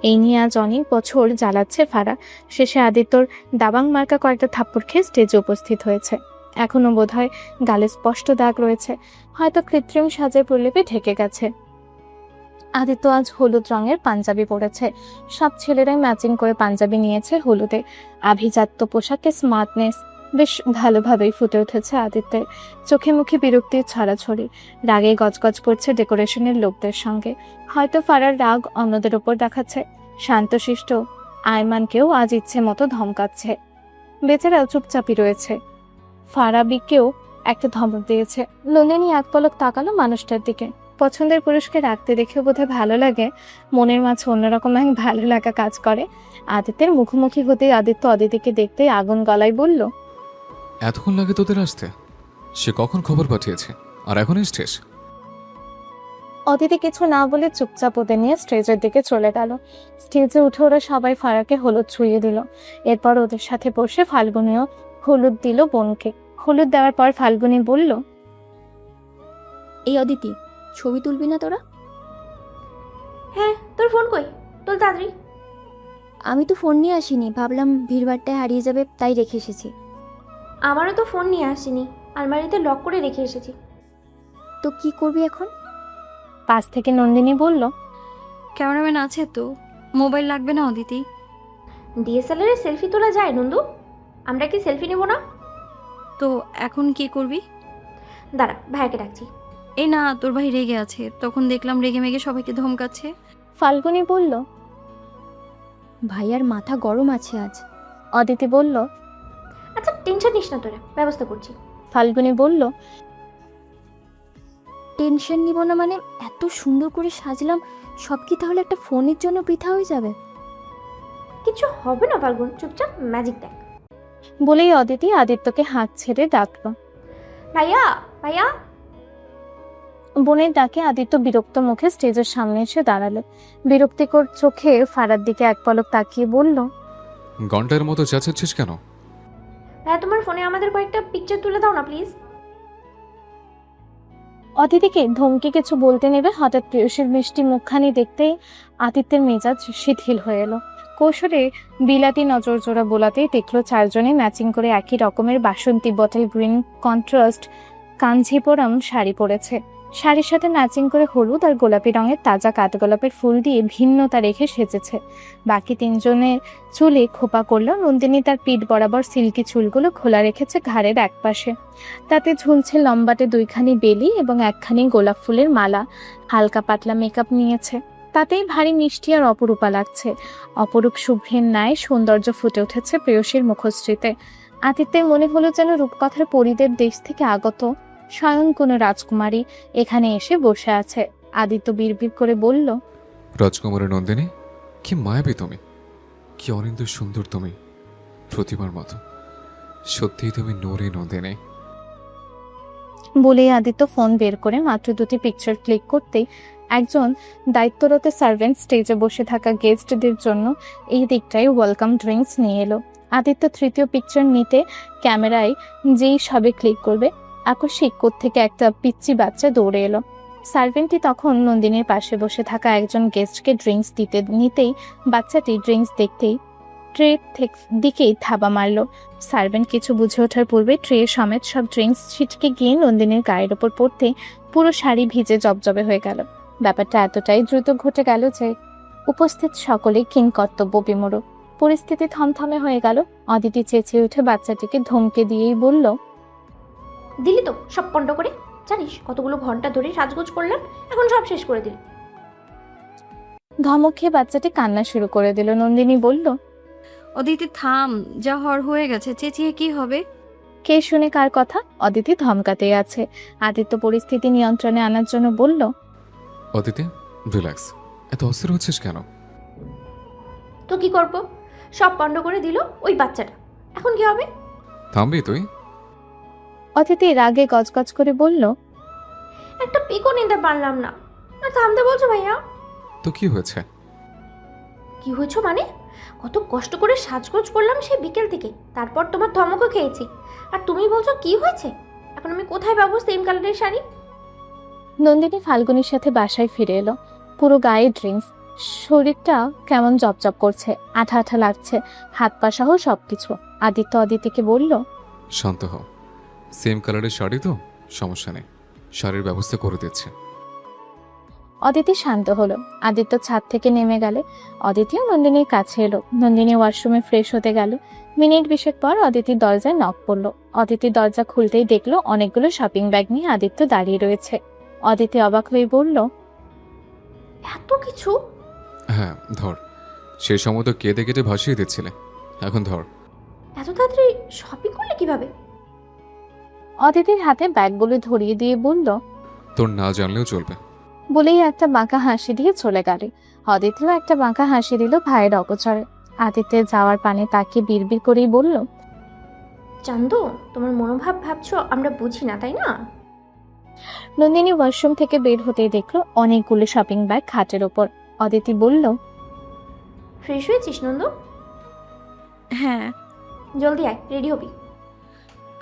এই নিয়ে আজ অনেক বছর জ্বালাচ্ছে ফারা। শেষে আদিত্যর দাবাং মার্কা কয়েকটা থাপ্পড় খেয়ে স্টেজে উপস্থিত হয়েছে। এখনো বোধহয় গালে স্পষ্ট দাগ রয়েছে, হয়তো কৃত্রিম সাজের প্রলেপে ঢেকে গেছে। আদিত্য আজ হলুদ রঙের পাঞ্জাবি পরেছে। সব ছেলেরাই ম্যাচিং করে পাঞ্জাবি নিয়েছে হলুদে। আভিজাত্য পোশাকে স্মার্টনেস বেশ ভালোভাবেই ফুটে উঠেছে আদিত্যের। চোখে মুখে বিরক্তির ছড়াছড়ি। রাগে গজগজ করছে ডেকোরেশনের লোকদের সঙ্গে। হয়তো ফারার রাগ অন্যদের ওপর দেখাচ্ছে। শান্তশিষ্ট আয়মানকেও আজ ইচ্ছে মতো ধমকাচ্ছে। বেচারাও চুপচাপই রয়েছে। ফারাবিকেও একটা ধমক দিয়েছে। নন্দিনী এক পলক তাকালো মানুষটার দিকে। পছন্দের পুরুষকে রাখতে দেখে বোধহয় ভালো লাগে। মনের মাঝে অন্যরকম এক ভালো লাগা কাজ করে। আদিত্যের মুখোমুখি হতে আদিত্য অদিতিকে দেখতে আগুন গলায় বলল, এতক্ষণ লাগে তোদের আসতে? সে কখন খবর পাঠিয়েছে আর এখন এসছিস? অদিতি কিছু না বলে চুপচাপ ওদের নিয়ে স্টেজের দিকে চলে গেল। স্টেজে উঠে ওরা সবাই ফারাকে হলুদ ছুঁয়ে দিল। এরপর ওদের সাথে বসে ফাল্গুনিও হলুদ দিল বোনকে। হলুদ দেওয়ার পর ফাল্গুনি বলল, এই অদিতি, ছবি তুলবি না তোরা? হ্যাঁ, তোর ফোন কই? তোর তাড়াতাড়ি। আমি তো ফোন নিয়ে আসিনি, ভাবলাম ভিড়ভাড়টায় হারিয়ে যাবে তাই রেখে এসেছি। আমারও তো ফোন নিয়ে আসিনি, আলমারিতে লক করে রেখে এসেছি। তো কি করবি এখন? পাশ থেকে নন্দিনী বলল, ক্যামেরাম্যান আছে তো, মোবাইল লাগবে না অদিতি? ডিএসএলআর এ সেলফি তোলা যায় নন্দু? আমরা কি সেলফি নেব না? তো এখন কি করবি? দাঁড়া, ভাইয়াকে ডাকছি। এই না, তোর ভাই রেগে আছে, তখন দেখলাম রেগে মেগে সবাইকে ধমকাচ্ছে। ফাল্গুনি বলল, ভাইয়ার মাথা গরম আছে আজ। অদিতি বলল, আচ্ছা টেনশন নিস না তোরা, ব্যবস্থা করছি। ফাল্গুনি বলল, টেনশন নিব না মানে? এত সুন্দর করে সাজলাম, সব কি তাহলে একটা ফোনের জন্য বৃথা হয়ে যাবে? কিছু হবে না ফাল্গুন, চুপচাপ ম্যাজিক দেখ। বলেই অদিতি আদিত্যকে হাত ছেড়ে ডাকল। ভাইয়া, ভাইয়া। বোনের ডাকে আদিত্য বিরক্ত মুখে স্টেজের সামনে এসে দাঁড়ালো। বিরক্তিকর চোখে ফারার দিকে এক পলক তাকিয়ে বলল, ঘন্টার মতো চেঁচাচ্ছিস কেন? ভাইয়া, তোমার ফোনে আমাদের কয়েকটা পিকচার তুলে দাও না প্লিজ। অদিতিকে ধমকে কিছু বলতে নেবে হঠাৎ প্রেয়সীর মিষ্টি মুখখানি দেখতেই আদিত্যের মেজাজ শিথিল হয়ে এলো। কৌশলে বিলাতি নজর জোড়া বোলাতেই দেখলো চারজনে ম্যাচিং করে একই রকমের বাসন্তী bottle green contrast Kanchipuram sari পরেছে। শাড়ির সাথে ম্যাচিং করে হলুদ আর গোলাপি রঙের তাজা কাঠগোলাপের ফুল দিয়ে ভিন্নতা রেখে সেজেছে। বাকি তিনজনের চুলে খোপা করলো। নন্দিনী তার পিঠ বরাবর সিল্কি চুলগুলো খোলা রেখেছে ঘাড়ের একপাশে। তাতে ঝুলছে লম্বাটে দুইখানি বেলি এবং একখানি গোলাপ ফুলের মালা। হালকা পাতলা মেকআপ নিয়েছে, তাতেই ভারী মিষ্টি আর অপরূপা লাগছে। অপরূপ শুভ্রের ন্যায় সৌন্দর্য ফুটে উঠেছে প্রেয়সীর মুখশ্রীতে। আদিত্যের মনে হলো যেন রূপকথার পরীদের দেশ থেকে আগত স্বয়ং কোনো রাজকুমারী এখানে এসে বসে আছে। আদিত্য বিড়বিড় করে বলল, রাজকুমারী নন্দিনী, কি মায়াবী তুমি, কি অনিন্দ সুন্দর তুমি, প্রতিমার মতো। সত্যিই তুমি নূরে নন্দিনী। বলেই আদিত্য ফোন বের করে মাত্র দুটি পিকচার ক্লিক করতেই একজন দায়িত্বরত সার্ভেন্ট স্টেজে বসে থাকা গেস্টদের জন্য এই দিকটাই ওয়েলকাম ড্রিঙ্কস নিয়ে এলো। আদিত্য তৃতীয় পিকচার নিতে ক্যামেরায় যেই সবে ক্লিক করবে, আকস্মিক থেকে একটা পিচ্চি বাচ্চা দৌড়ে এলো। সার্ভেন্টটি তখন নন্দিনীর পাশে বসে থাকা একজন গেস্টকে ড্রিঙ্কস দিতে নিতেই বাচ্চাটি ড্রিঙ্কস দেখতেই ট্রে দিকেই থাবা মারল। সার্ভেন্ট কিছু বুঝে ওঠার পূর্বে ট্রে সমেত সব ড্রিঙ্কস ছিটকে গিয়ে নন্দিনীর গায়ের ওপর পড়তে পুরো শাড়ি ভিজে জবজবে হয়ে গেল। ব্যাপারটা এতটাই দ্রুত ঘটে গেল যে উপস্থিত সকলেই কিংকর্তব্য বিমূঢ়। পরিস্থিতি থমথমে হয়ে গেল। অদিতি চেঁচিয়ে উঠে বাচ্চাটিকে ধমকে দিয়েই বলল, দিলি তো সব পণ্ড করে, জানিস কতগুলো ঘন্টা ধরে সাজগোজ করলাম, এখন সব শেষ করে দিলি। ধমক খেয়ে বাচ্চাটি কান্না শুরু করে দিল। নন্দিনী বলল, অদিতি থাম, যা হওয়ার হয়ে গেছে, চেঁচিয়ে কি হবে? কে শুনে কার কথা? অদিতি ধমকাতেই আছে। আদিত্য পরিস্থিতি নিয়ন্ত্রণে আনার জন্য বলল, অদিতি, রিল্যাক্স। এত অস্থির হচ্ছিস কেন? তো কি করব? সব পণ্ড করে দিল ওই বাচ্চাটা, এখন কি হবে? থামবি তুই? অদিতি রাগে গজগজ করে বলল, একটা পিকও নিতে পারলাম না, আর থামতে বলছো ভাইয়া? তো কি হয়েছে? কি হয়েছে মানে? কত কষ্ট করে সাজগোজ করলাম সেই বিকেল থেকে, তারপর তোমার ধমকও খেয়েছি, আর তুমি বলছো কি হয়েছে? এখন আমি কোথায় পাবো সেম কালারের শাড়ি? নন্দিনী ফাল্গুনির সাথে বাসায় ফিরে এলো। পুরো গায়ে ড্রিঙ্কস, শরীরটা কেমন জপজপ করছে, আঠা আঠা লাগছে, হাত পা সহ সবকিছু। আদিত্য অদিতিকে বলল, শান্ত হও। সেম কালারের শাড়ি তো, সমস্যা নেই, শাড়ির ব্যবস্থা করে দিচ্ছে। অদিতি শান্ত হলো। আদিত্য ছাদ থেকে নেমে গেলে অদিতিও নন্দিনীর কাছে এলো। নন্দিনী ওয়াশরুমে ফ্রেশ হতে গেল। মিনিট 20 পর অদিতির দরজায় নক পড়লো। অদিতি দরজা খুলতেই দেখলো অনেকগুলো শপিং ব্যাগ নিয়ে আদিত্য দাঁড়িয়ে রয়েছে। অদিতি অবাক হয়ে বলল, এত কিছু? হ্যাঁ ধর, সেই সময় তো কেঁদে কেটে ভাসিয়ে দিচ্ছিলে, এখন ধর। এত তাড়াতাড়ি শপিং করলে কিভাবে? অদিতির হাতে ব্যাগগুলো ধরিয়ে দিয়ে বলল, তোর না জানলেও চলবে। বলেই একটা বাঁকা হাসি দিয়ে চলে গেল। অদিতিও একটা বাঁকা হাসি দিল ভাইয়ের অগোচরে। আদিত্যের যাওয়ার পানে তাকিয়ে বিড়বিড় করেই বলল, চান্দু, তোমার মনোভাব ভাবছো আমরা বুঝি না, তাই না? নন্দিনী ওয়াশরুম থেকে বের হতেই দেখলো অনেকগুলো শপিং ব্যাগ খাটের ওপর। অদিতি বলল, ফ্রেশ হয়েছিস নন্দু? হ্যাঁ। জলদি আয়, রেডি হবি।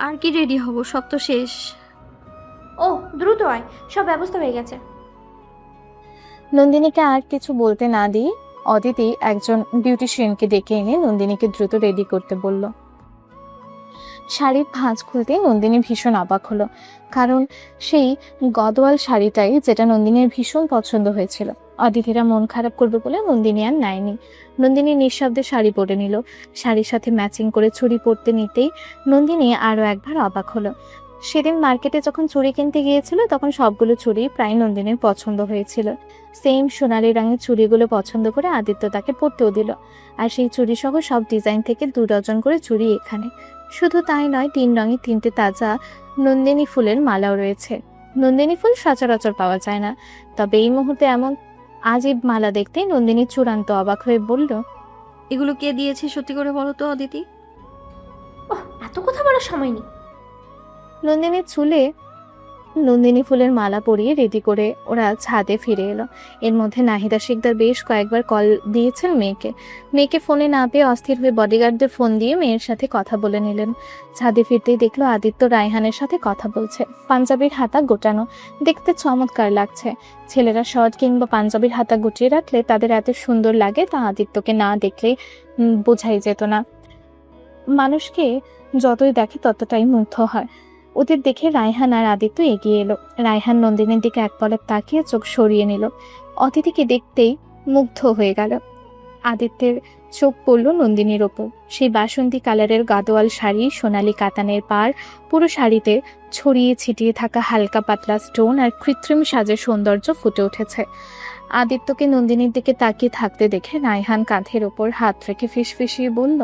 আর কি রেডি হব, সব তো শেষ। ও দ্রুত আয়, সব ব্যবস্থা হয়ে গেছে। নন্দিনীকে আর কিছু বলতে না দিয়ে অদিতি একজন বিউটিশিয়ানকে ডেকে এনে নন্দিনীকে দ্রুত রেডি করতে বলল। শাড়ির ভাঁজ খুলতে নন্দিনী ভীষণ অবাক হলো, কারণ সেই গদওয়াল শাড়িটাই যেটা নন্দিনীর ভীষণ পছন্দ হয়েছিল। অদিতিরা মন খারাপ করবে বলে নন্দিনী আর নেয়নি। নন্দিনী নিঃশব্দে শাড়ি পরে নিল। শাড়ির সাথে ম্যাচিং করে চুড়ি পরতে নিতেই নন্দিনী আরও একবার অবাক হলো। সেদিন মার্কেটে যখন চুড়ি কিনতে গিয়েছিল তখন সবগুলো চুড়ি প্রায় নন্দিনীর পছন্দ হয়েছিল। সেম সোনালি রঙের চুড়িগুলো পছন্দ করে আদিত্য তাকে পরতেও দিল। আর সেই চুড়ি সহ সব ডিজাইন থেকে 2 ডজন করে চুড়ি এখানে। শুধু তাই নয়, 3 রঙের 3টে তাজা নন্দিনী ফুলের মালাও রয়েছে। নন্দিনী ফুল সচরাচর পাওয়া যায় না, তবে এই মুহূর্তে এমন আজীব মালা দেখতেই নন্দিনী চূড়ান্ত অবাক হয়ে বলল, এগুলো কে দিয়েছে সত্যি করে বলো তো অদিতি? ওহ, এত কথা বলার সময় নেই। নন্দিনীর চুলে নন্দিনী ফুলের মালা পরিয়ে রেডি করে ওরা ছাদে ফিরে এলো। এর মধ্যে নাহিদা শিকদার বেশ কয়েকবার কল দিয়েছেন মেয়েকে ফোনে না পেয়ে অস্থির হয়ে বডিগার্ডদের ফোন দিয়ে মেয়ের সাথে কথা বলে নিলেন। ছাদে ফিরতেই দেখলো আদিত্য রায়হানের সাথে কথা বলছে। পাঞ্জাবির হাতা গোটানো, দেখতে চমৎকার লাগছে। ছেলেরা শর্ট কিংবা পাঞ্জাবির হাতা গুটিয়ে রাখলে তাদের এত সুন্দর লাগে তা আদিত্যকে না দেখলেই বোঝাই যেত না। মানুষকে যতই দেখে ততটাই মুগ্ধ হয়। ওদের দেখে রায়হান আর আদিত্য এগিয়ে এলো। রায়হান নন্দিনীর দিকে এক পলক তাকিয়ে চোখ সরিয়ে নিল। অতিথিকে দেখতেই মুগ্ধ হয়ে গেল। আদিত্যের চোখ পড়ল নন্দিনীর ওপর। সেই বাসন্তী কালারের গাদোয়াল শাড়ি, সোনালি কাতানের পাড়, পুরো শাড়িতে ছড়িয়ে ছিটিয়ে থাকা হালকা পাতলা স্টোন আর কৃত্রিম সাজের সৌন্দর্য ফুটে উঠেছে। আদিত্যকে নন্দিনীর দিকে তাকিয়ে থাকতে দেখে রায়হান কাঁধের ওপর হাত রেখে ফিসফিসিয়ে বলল,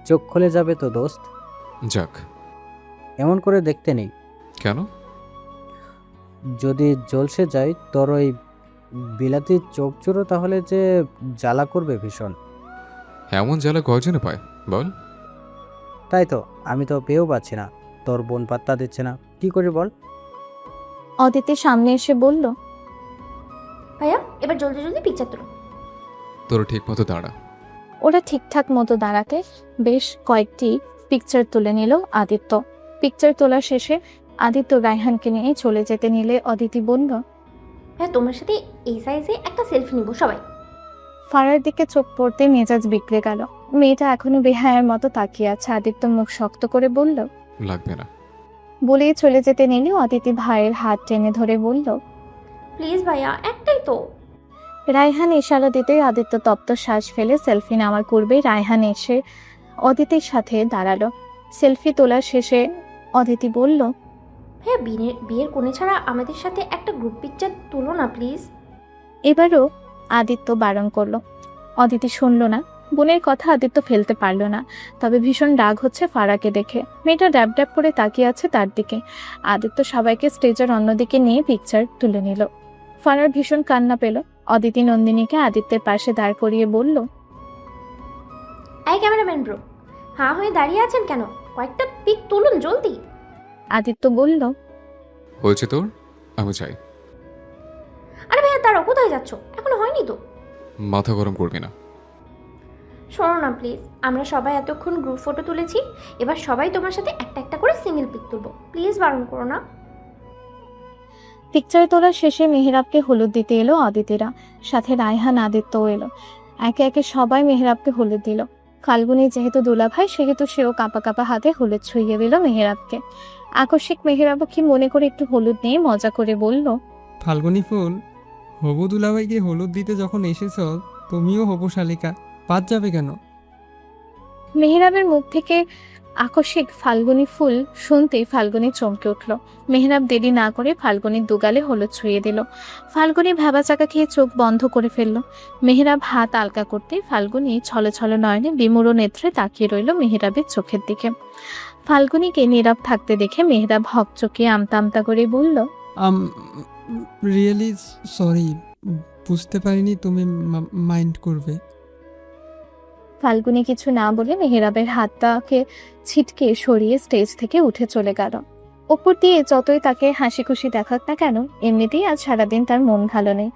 চোখ খুলে যাবে তো দোস্ত, যাক। এমন করে দেখতে নেই। কেন? যদি জলসে যায় তোর ওই বিলাতি চোখ চুরো, তাহলে যে জ্বালা করবে ভীষণ। এমন জ্বালা কয়জনে পায় বল? তাই তো, আমি তো পেয়েও পাচ্ছি না। তোর বোন পাত্তা দিচ্ছে না, কি করে বল? অদিতির সামনে এসে বলল, ভাইয়া এবার জলদি জলদি পিকচার তোলো। তোর ঠিক মতো দাঁড়া। ওরা ঠিকঠাক মতো দাঁড়াতে বেশ কয়েকটি পিকচার তুলে নিল আদিত্য। পিকচার তোলা শেষে আদিত্য রায়হানকে নিয়ে চলে যেতে নিলে অদিতি বলল, হ্যাঁ তোমার সাথে এই সাইজে একটা সেলফি নিব সবাই। ফারার দিকে চোখ পড়তে মেজাজ বিগড়ে গেল। মেয়েটা এখনো বেহায়ার মতো তাকিয়ে আছে। আদিত্য মুখ শক্ত করে বলল, লাগবে না। বলেই চলে যেতে নিলে অদিতি ভাইয়ের হাত টেনে ধরে বলল, প্লিজ ভাইয়া, একটাই তো। রায়হান ইশারা দিতেই আদিত্য তপ্ত শ্বাস ফেলে সেলফি নেওয়ার পূর্বেই রায়হান এসে অদিতির সাথে দাঁড়ালো। সেলফি তোলার শেষে অদিতি বলল, ভাইয়া বিয়ের কোণে ছাড়া আমাদের সাথে একটা গ্রুপ পিকচার তুলো না প্লিজ। এবারও আদিত্য বারণ করলো। অদিতি শুনল না। বোনের কথা আদিত্য ফেলতে পারল না, তবে ভীষণ রাগ হচ্ছে ফারাকে দেখে। মেয়েটা ড্যাব ড্যাব করে তাকিয়ে আছে তার দিকে। আদিত্য সবাইকে স্টেজের অন্যদিকে নিয়ে পিকচার তুলে নিল। ফারার ভীষণ কান্না পেল। অদিতি নন্দিনীকে আদিত্যের পাশে দাঁড় করিয়ে বলল, এই ক্যামেরাম্যান ব্রো, হাঁ হয়ে দাঁড়িয়ে আছেন কেন? কয়েকটা পিক তুলুন জলদি। আদিত্য বলল, হয়েছে তোর, আমি চাই। আরে ভাইয়া তারা কোথায় যাচ্ছ? এখনো হয়নি তো। মাথা গরম করবি না। শোনো না প্লিজ, আমরা সবাই এতক্ষণ গ্রুপ ফটো তুলেছি, এবার সবাই তোমার সাথে একটা একটা করে সিঙ্গেল পিক তুলবো, প্লিজ বারণ করো না। পিকচার তোলার শেষে মেহেরাবকে হলুদ দিতে এলো অদিতিরা, সাথে রায়হান আদিত্যও এলো। একে একে সবাই মেহেরাবকে হলুদ দিল। ফাল্গুনি যেহেতু দুলাভাই, সেহেতু সেও কাঁপা কাঁপা হাতে হলুদ ছুঁয়ে দিল মেহেরাবকে। আকস্মিক মেহেরাবও কি মনে করে একটু হলুদ নিয়ে মজা করে বলল, ফাল্গুনি ফুল, হবু দুলাভাইকে হলুদ দিতে যখন এসেছ, তুমিও হবু শালিকা, বাদ যাবে কেন? মেহেরাবের মুখ থেকে আকস্মিক ফাল্গুনি ফুল শুনতেই ফাল্গুনি চমকে উঠল। মেহেরাব দেরি না করে ফাল্গুনির দুগালে হলুদ ছুঁয়ে দিল। ফাল্গুনি ভ্যাবা চাকা খেয়ে চোখ বন্ধ করে ফেলল। মেহেরাব হাত আলগা করতেই ফাল্গুনি ছলে ছলে নয়নে বিমূঢ় নেত্রে তাকিয়ে রইল মেহেরাবের চোখের দিকে। ফাল্গুনিকে নীরব থাকতে দেখে মেহেরাব হকচকিয়ে আমতা আমতা করে বলল, রিয়েলি সরি, বুঝতে পারিনি তুমি মাইন্ড করবে। ফাল্গুনি কিছু না বলে মেহেরাবের হাতটাকে ছিটকে সরিয়ে স্টেজ থেকে উঠে চলে গেল। ওপর দিয়ে যতই তাকে হাসি খুশি দেখাক না কেন, এমনিতেই আজ সারাদিন তার মন ভালো নেই।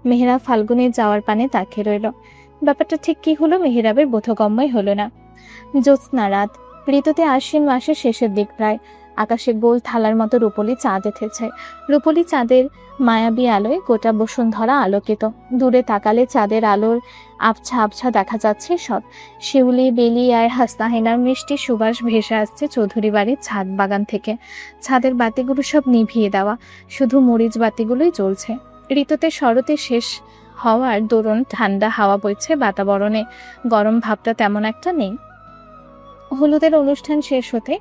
মেহেরাব ফাল্গুনির যাওয়ার পানে তাকিয়ে রইল। ব্যাপারটা ঠিক কি হলো মেহেরাবের বোধগম্যই হলো না। জ্যোৎস্না রাত, ঋতুতে আশ্বিন মাসের শেষের দিক প্রায়। আকাশে গোল থালার মতো রূপলি চাঁদ এঁথেছে। রূপলি চাঁদের মায়াবী আলোয় গোটা বসুন্ধরা আলোকিত। দূরে তাকালে চাঁদের আলোর আবছা আবছা দেখা যাচ্ছে সব। শিউলি, বেলি আর হাসনাহেনার মিষ্টি সুবাস ভেসে আসছে চৌধুরী বাড়ির ছাদ বাগান থেকে। ছাদের বাতিগুলো সব নিভিয়ে দেওয়া, শুধু মরিচ বাতিগুলোই জ্বলছে। ঋতুতে শরতে শেষ হওয়ার দরুন ঠান্ডা হাওয়া বইছে বাতাবরণে, গরম ভাবটা তেমন একটা নেই। হলুদের অনুষ্ঠান শেষ হতে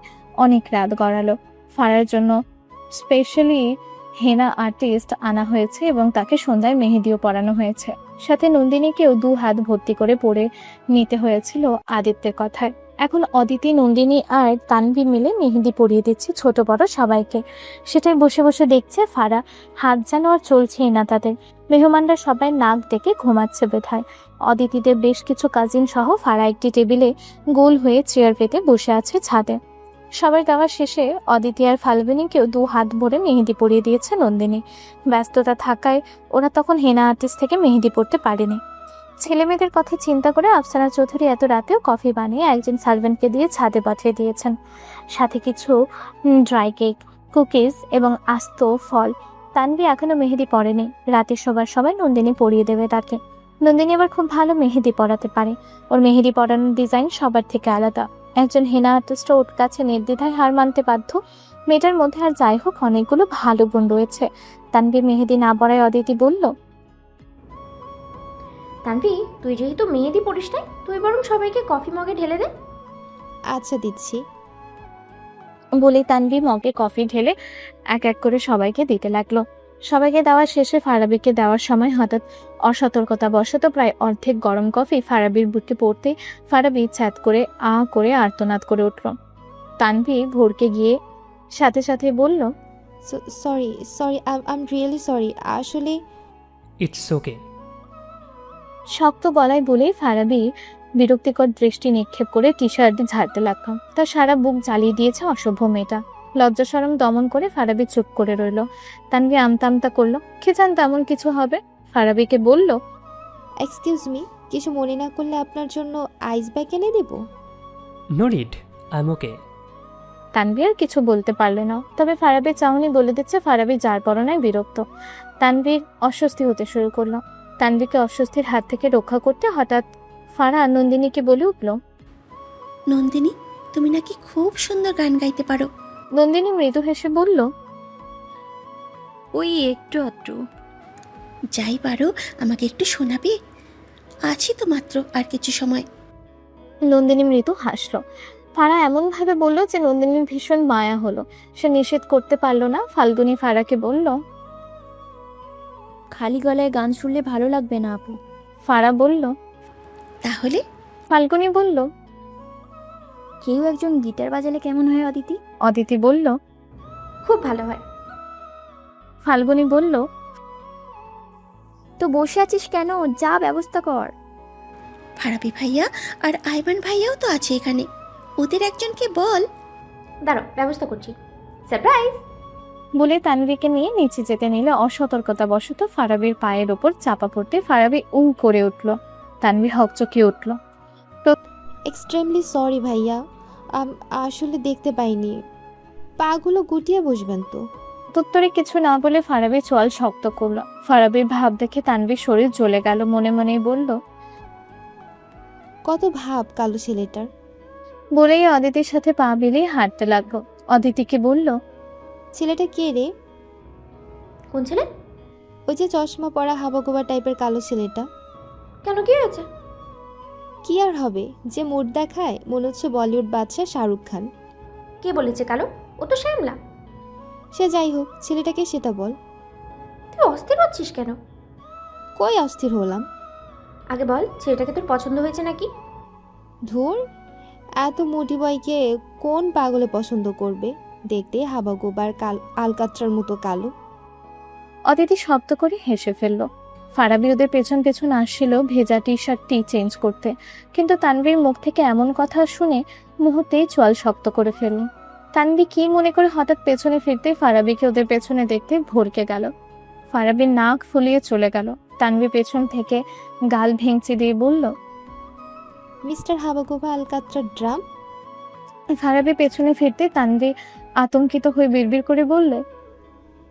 অনেক রাত গড়ালো। ফারার জন্য স্পেশালি হেনা আর্টিস্ট আনা হয়েছে এবং তাকে সন্ধ্যায় মেহেদিও পরানো হয়েছে। সাথে নন্দিনীকেও 2 হাত ভর্তি করে পড়ে নিতে হয়েছিল আদিত্যের কথায়। এখন অদিতি, নন্দিনী আর তানভি মিলে মেহেদি পরিয়ে দিচ্ছে ছোট বড় সবাইকে। সেটাই বসে বসে দেখছে ফারা। হাত যেন আর চলছেই না তাদের। মেহমানরা সবাই নাক ডেকে ঘুমাচ্ছে বোধহয়। অদিতিদের বেশ কিছু কাজিন সহ ফারা একটি টেবিলে গোল হয়ে চেয়ার পেতে বসে আছে ছাদে। সবার দেওয়ার শেষে অদিতি আর ফাল্গুনিকেও 2 হাত ভরে মেহেদি পরিয়ে দিয়েছে নন্দিনী। ব্যস্ততা থাকায় ওরা তখন হেনা আর্টিস্ট থেকে মেহেদি পড়তে পারেনি। ছেলেমেয়েদের কথা চিন্তা করে আফসানা চৌধুরী এত রাতেও কফি বানিয়ে একজন সার্ভেন্টকে দিয়ে ছাদে পাঠিয়ে দিয়েছেন, সাথে কিছু ড্রাই কেক, কুকিজ এবং আস্ত ফল। তানভি এখনো মেহেদি পড়েনি। রাতে শোবার সময় নন্দিনী পরিয়ে দেবে তাকে। নন্দিনী আবার খুব ভালো মেহেদি পরাতে পারে। ওর মেহেদি পরানোর ডিজাইন সবার থেকে আলাদা। একজন হেনা আর্টিস্ট ওর কাছে নির্দ্বিধায় হার মানতে বাধ্য। মেয়েটার মধ্যে আর যাই হোক অনেকগুলো ভালো গুণ রয়েছে। তানভি মেহেদি না পড়ায় অদিতি বলল, তানভি, তুই যেহেতু মেহেদি পড়িস নাই, তুই বরং সবাইকে কফি মগে ঢেলে দে। আচ্ছা দিচ্ছি। বলে তানভি মগে কফি ঢেলে এক এক করে সবাইকে দিতে লাগলো। সবাইকে দেওয়ার শেষে ফারাবিকে দেওয়ার সময় হঠাৎ অসতর্কতা বশত প্রায় অর্ধেক গরম কফি ফারাবির বুকে পড়তে ফারাবি ছ্যাত করে করে আর্তনাদ করে উঠল। তানভি ভরকে গিয়ে সাথে সাথে বলল, sorry sorry, I am really sorry, আসলে ইটস ওকে। শক্ত গলায় বলে ফারাবি বিরক্তিকর দৃষ্টি নিক্ষেপ করে টি শার্ট ঝাড়তে লাগলো। তার সারা বুক জ্বালিয়ে দিয়েছে অসভ্য মেয়েটা। লজ্জা শরম দমন করে ফারাবি চুপ করে রইল। তানভি আমতা আমতা করলো, কে জানতো এমন কিছু হবে। ফারাবিকে বলল, এক্সকিউজ মি, কিছু মনে না করলে আপনার জন্য আইস ব্যাগ এনে দেব? নো নিড, আই এম ওকে। তানভি আর কিছু বলতে পারলে না। তবে ফারাবির চাহনি বলে দিচ্ছে ফারাবি যার পরনায় বিরক্ত। তানভীর অস্বস্তি হতে শুরু করলো। তানভীকে অস্বস্তির হাত থেকে রক্ষা করতে হঠাৎ ফারা নন্দিনীকে বলে উঠল, নন্দিনী, তুমি নাকি খুব সুন্দর গান গাইতে পারো। নন্দিনী মৃদু হেসে বলল, ওই একটু আধটু। যাই পারো আমাকে একটু শোনাবে? আছি তো মাত্র আর কিছু সময়। নন্দিনী মৃদু হাসলো। ফারা এমনভাবে বলল যে নন্দিনীর ভীষণ মায়া হলো। সে নিষেধ করতে পারলো না। ফাল্গুনি ফারাকে বলল, খালি গলায় গান শুনলে ভালো লাগবে না আপু। ফারা বলল, তাহলে ফাল্গুনী বলল। কেউ একজন গিটার বাজালে কেমন হয় অদিতি? অদিতি বলল। খুব ভালো হয়। ফাল্গুনী বলল। তো বসে আছিস কেন? যা ব্যবস্থা কর। ফারাবি ভাইয়া আর আইমান ভাইয়াও তো আছে এখানে, ওদের একজনকে বল। দাঁড়াও, ব্যবস্থা করছি। সারপ্রাইজ! বলে তানভীকে নিয়ে নিচে যেতে নিলে অসতর্কতাবশত ফারাবির পায়ের ওপর চাপা পড়তে ফারাবি করে উঠল। তানভী হকচকিয়ে উঠল। এক্সট্রিমলি সরি ভাইয়া, আসলে দেখতে পাইনি। পাগুলো গুটিয়ে বসবেন তো। উত্তরে কিছু না বলে ফারাবি চোয়াল শক্ত করল। ফারাবির ভাব দেখে তানভীর শরীর জ্বলে গেল। মনে মনেই বলল, কত ভাব কালো ছেলেটার। বলেই অদিতির সাথে পা বিলিয়ে হাঁটতে লাগলো। অদিতিকে বলল, ছেলেটা কে রে? কোন ছেলে? ওই যে চশমা পরা হাবাগোবা টাইপের কালো ছেলেটা। কেন, কি হয়েছে? কি আর হবে, যে মুড দেখায় মনে হচ্ছে বলিউড বাদশা শাহরুখ খান। কে বলেছে কালো? ও তো শ্যামলা। সে যাই হোক, ছেলেটাকে সেটা বল। তুই অস্থির হচ্ছিস কেন? কই অস্থির হলাম? আগে বল, ছেলেটাকে তোর পছন্দ হয়েছে নাকি? ধুর, এত মোটি বয়কে কোন পাগলে পছন্দ করবে? দেখতে হাবাগোবার আলকাত্রার মতো কালো। অদিতি শব্দ করে হেসে ফেলল। ফারাবি ওদের পেছন পেছন আসছিল ভেজা টি শার্টটি চেঞ্জ করতে, কিন্তু তানভীর মুখ থেকে এমন কথা শুনে মুহূর্তেই চোয়াল শক্ত করে ফেলল। তানভী কি মনে করে হঠাৎ পেছনে ফিরতে ফারাবিকে ওদের পেছনে দেখতে ভরকে গেল। ফারাবির নাক ফুলিয়ে চলে গেল। তানভী পেছন থেকে গাল ভেঙচি দিয়ে বলল, মিস্টার হাবাগোবা আলকাত্রার ড্রাম। ফারাবি পেছনে ফিরতে তানভী আতঙ্কিত হয়ে বিড়বিড় করে বলল,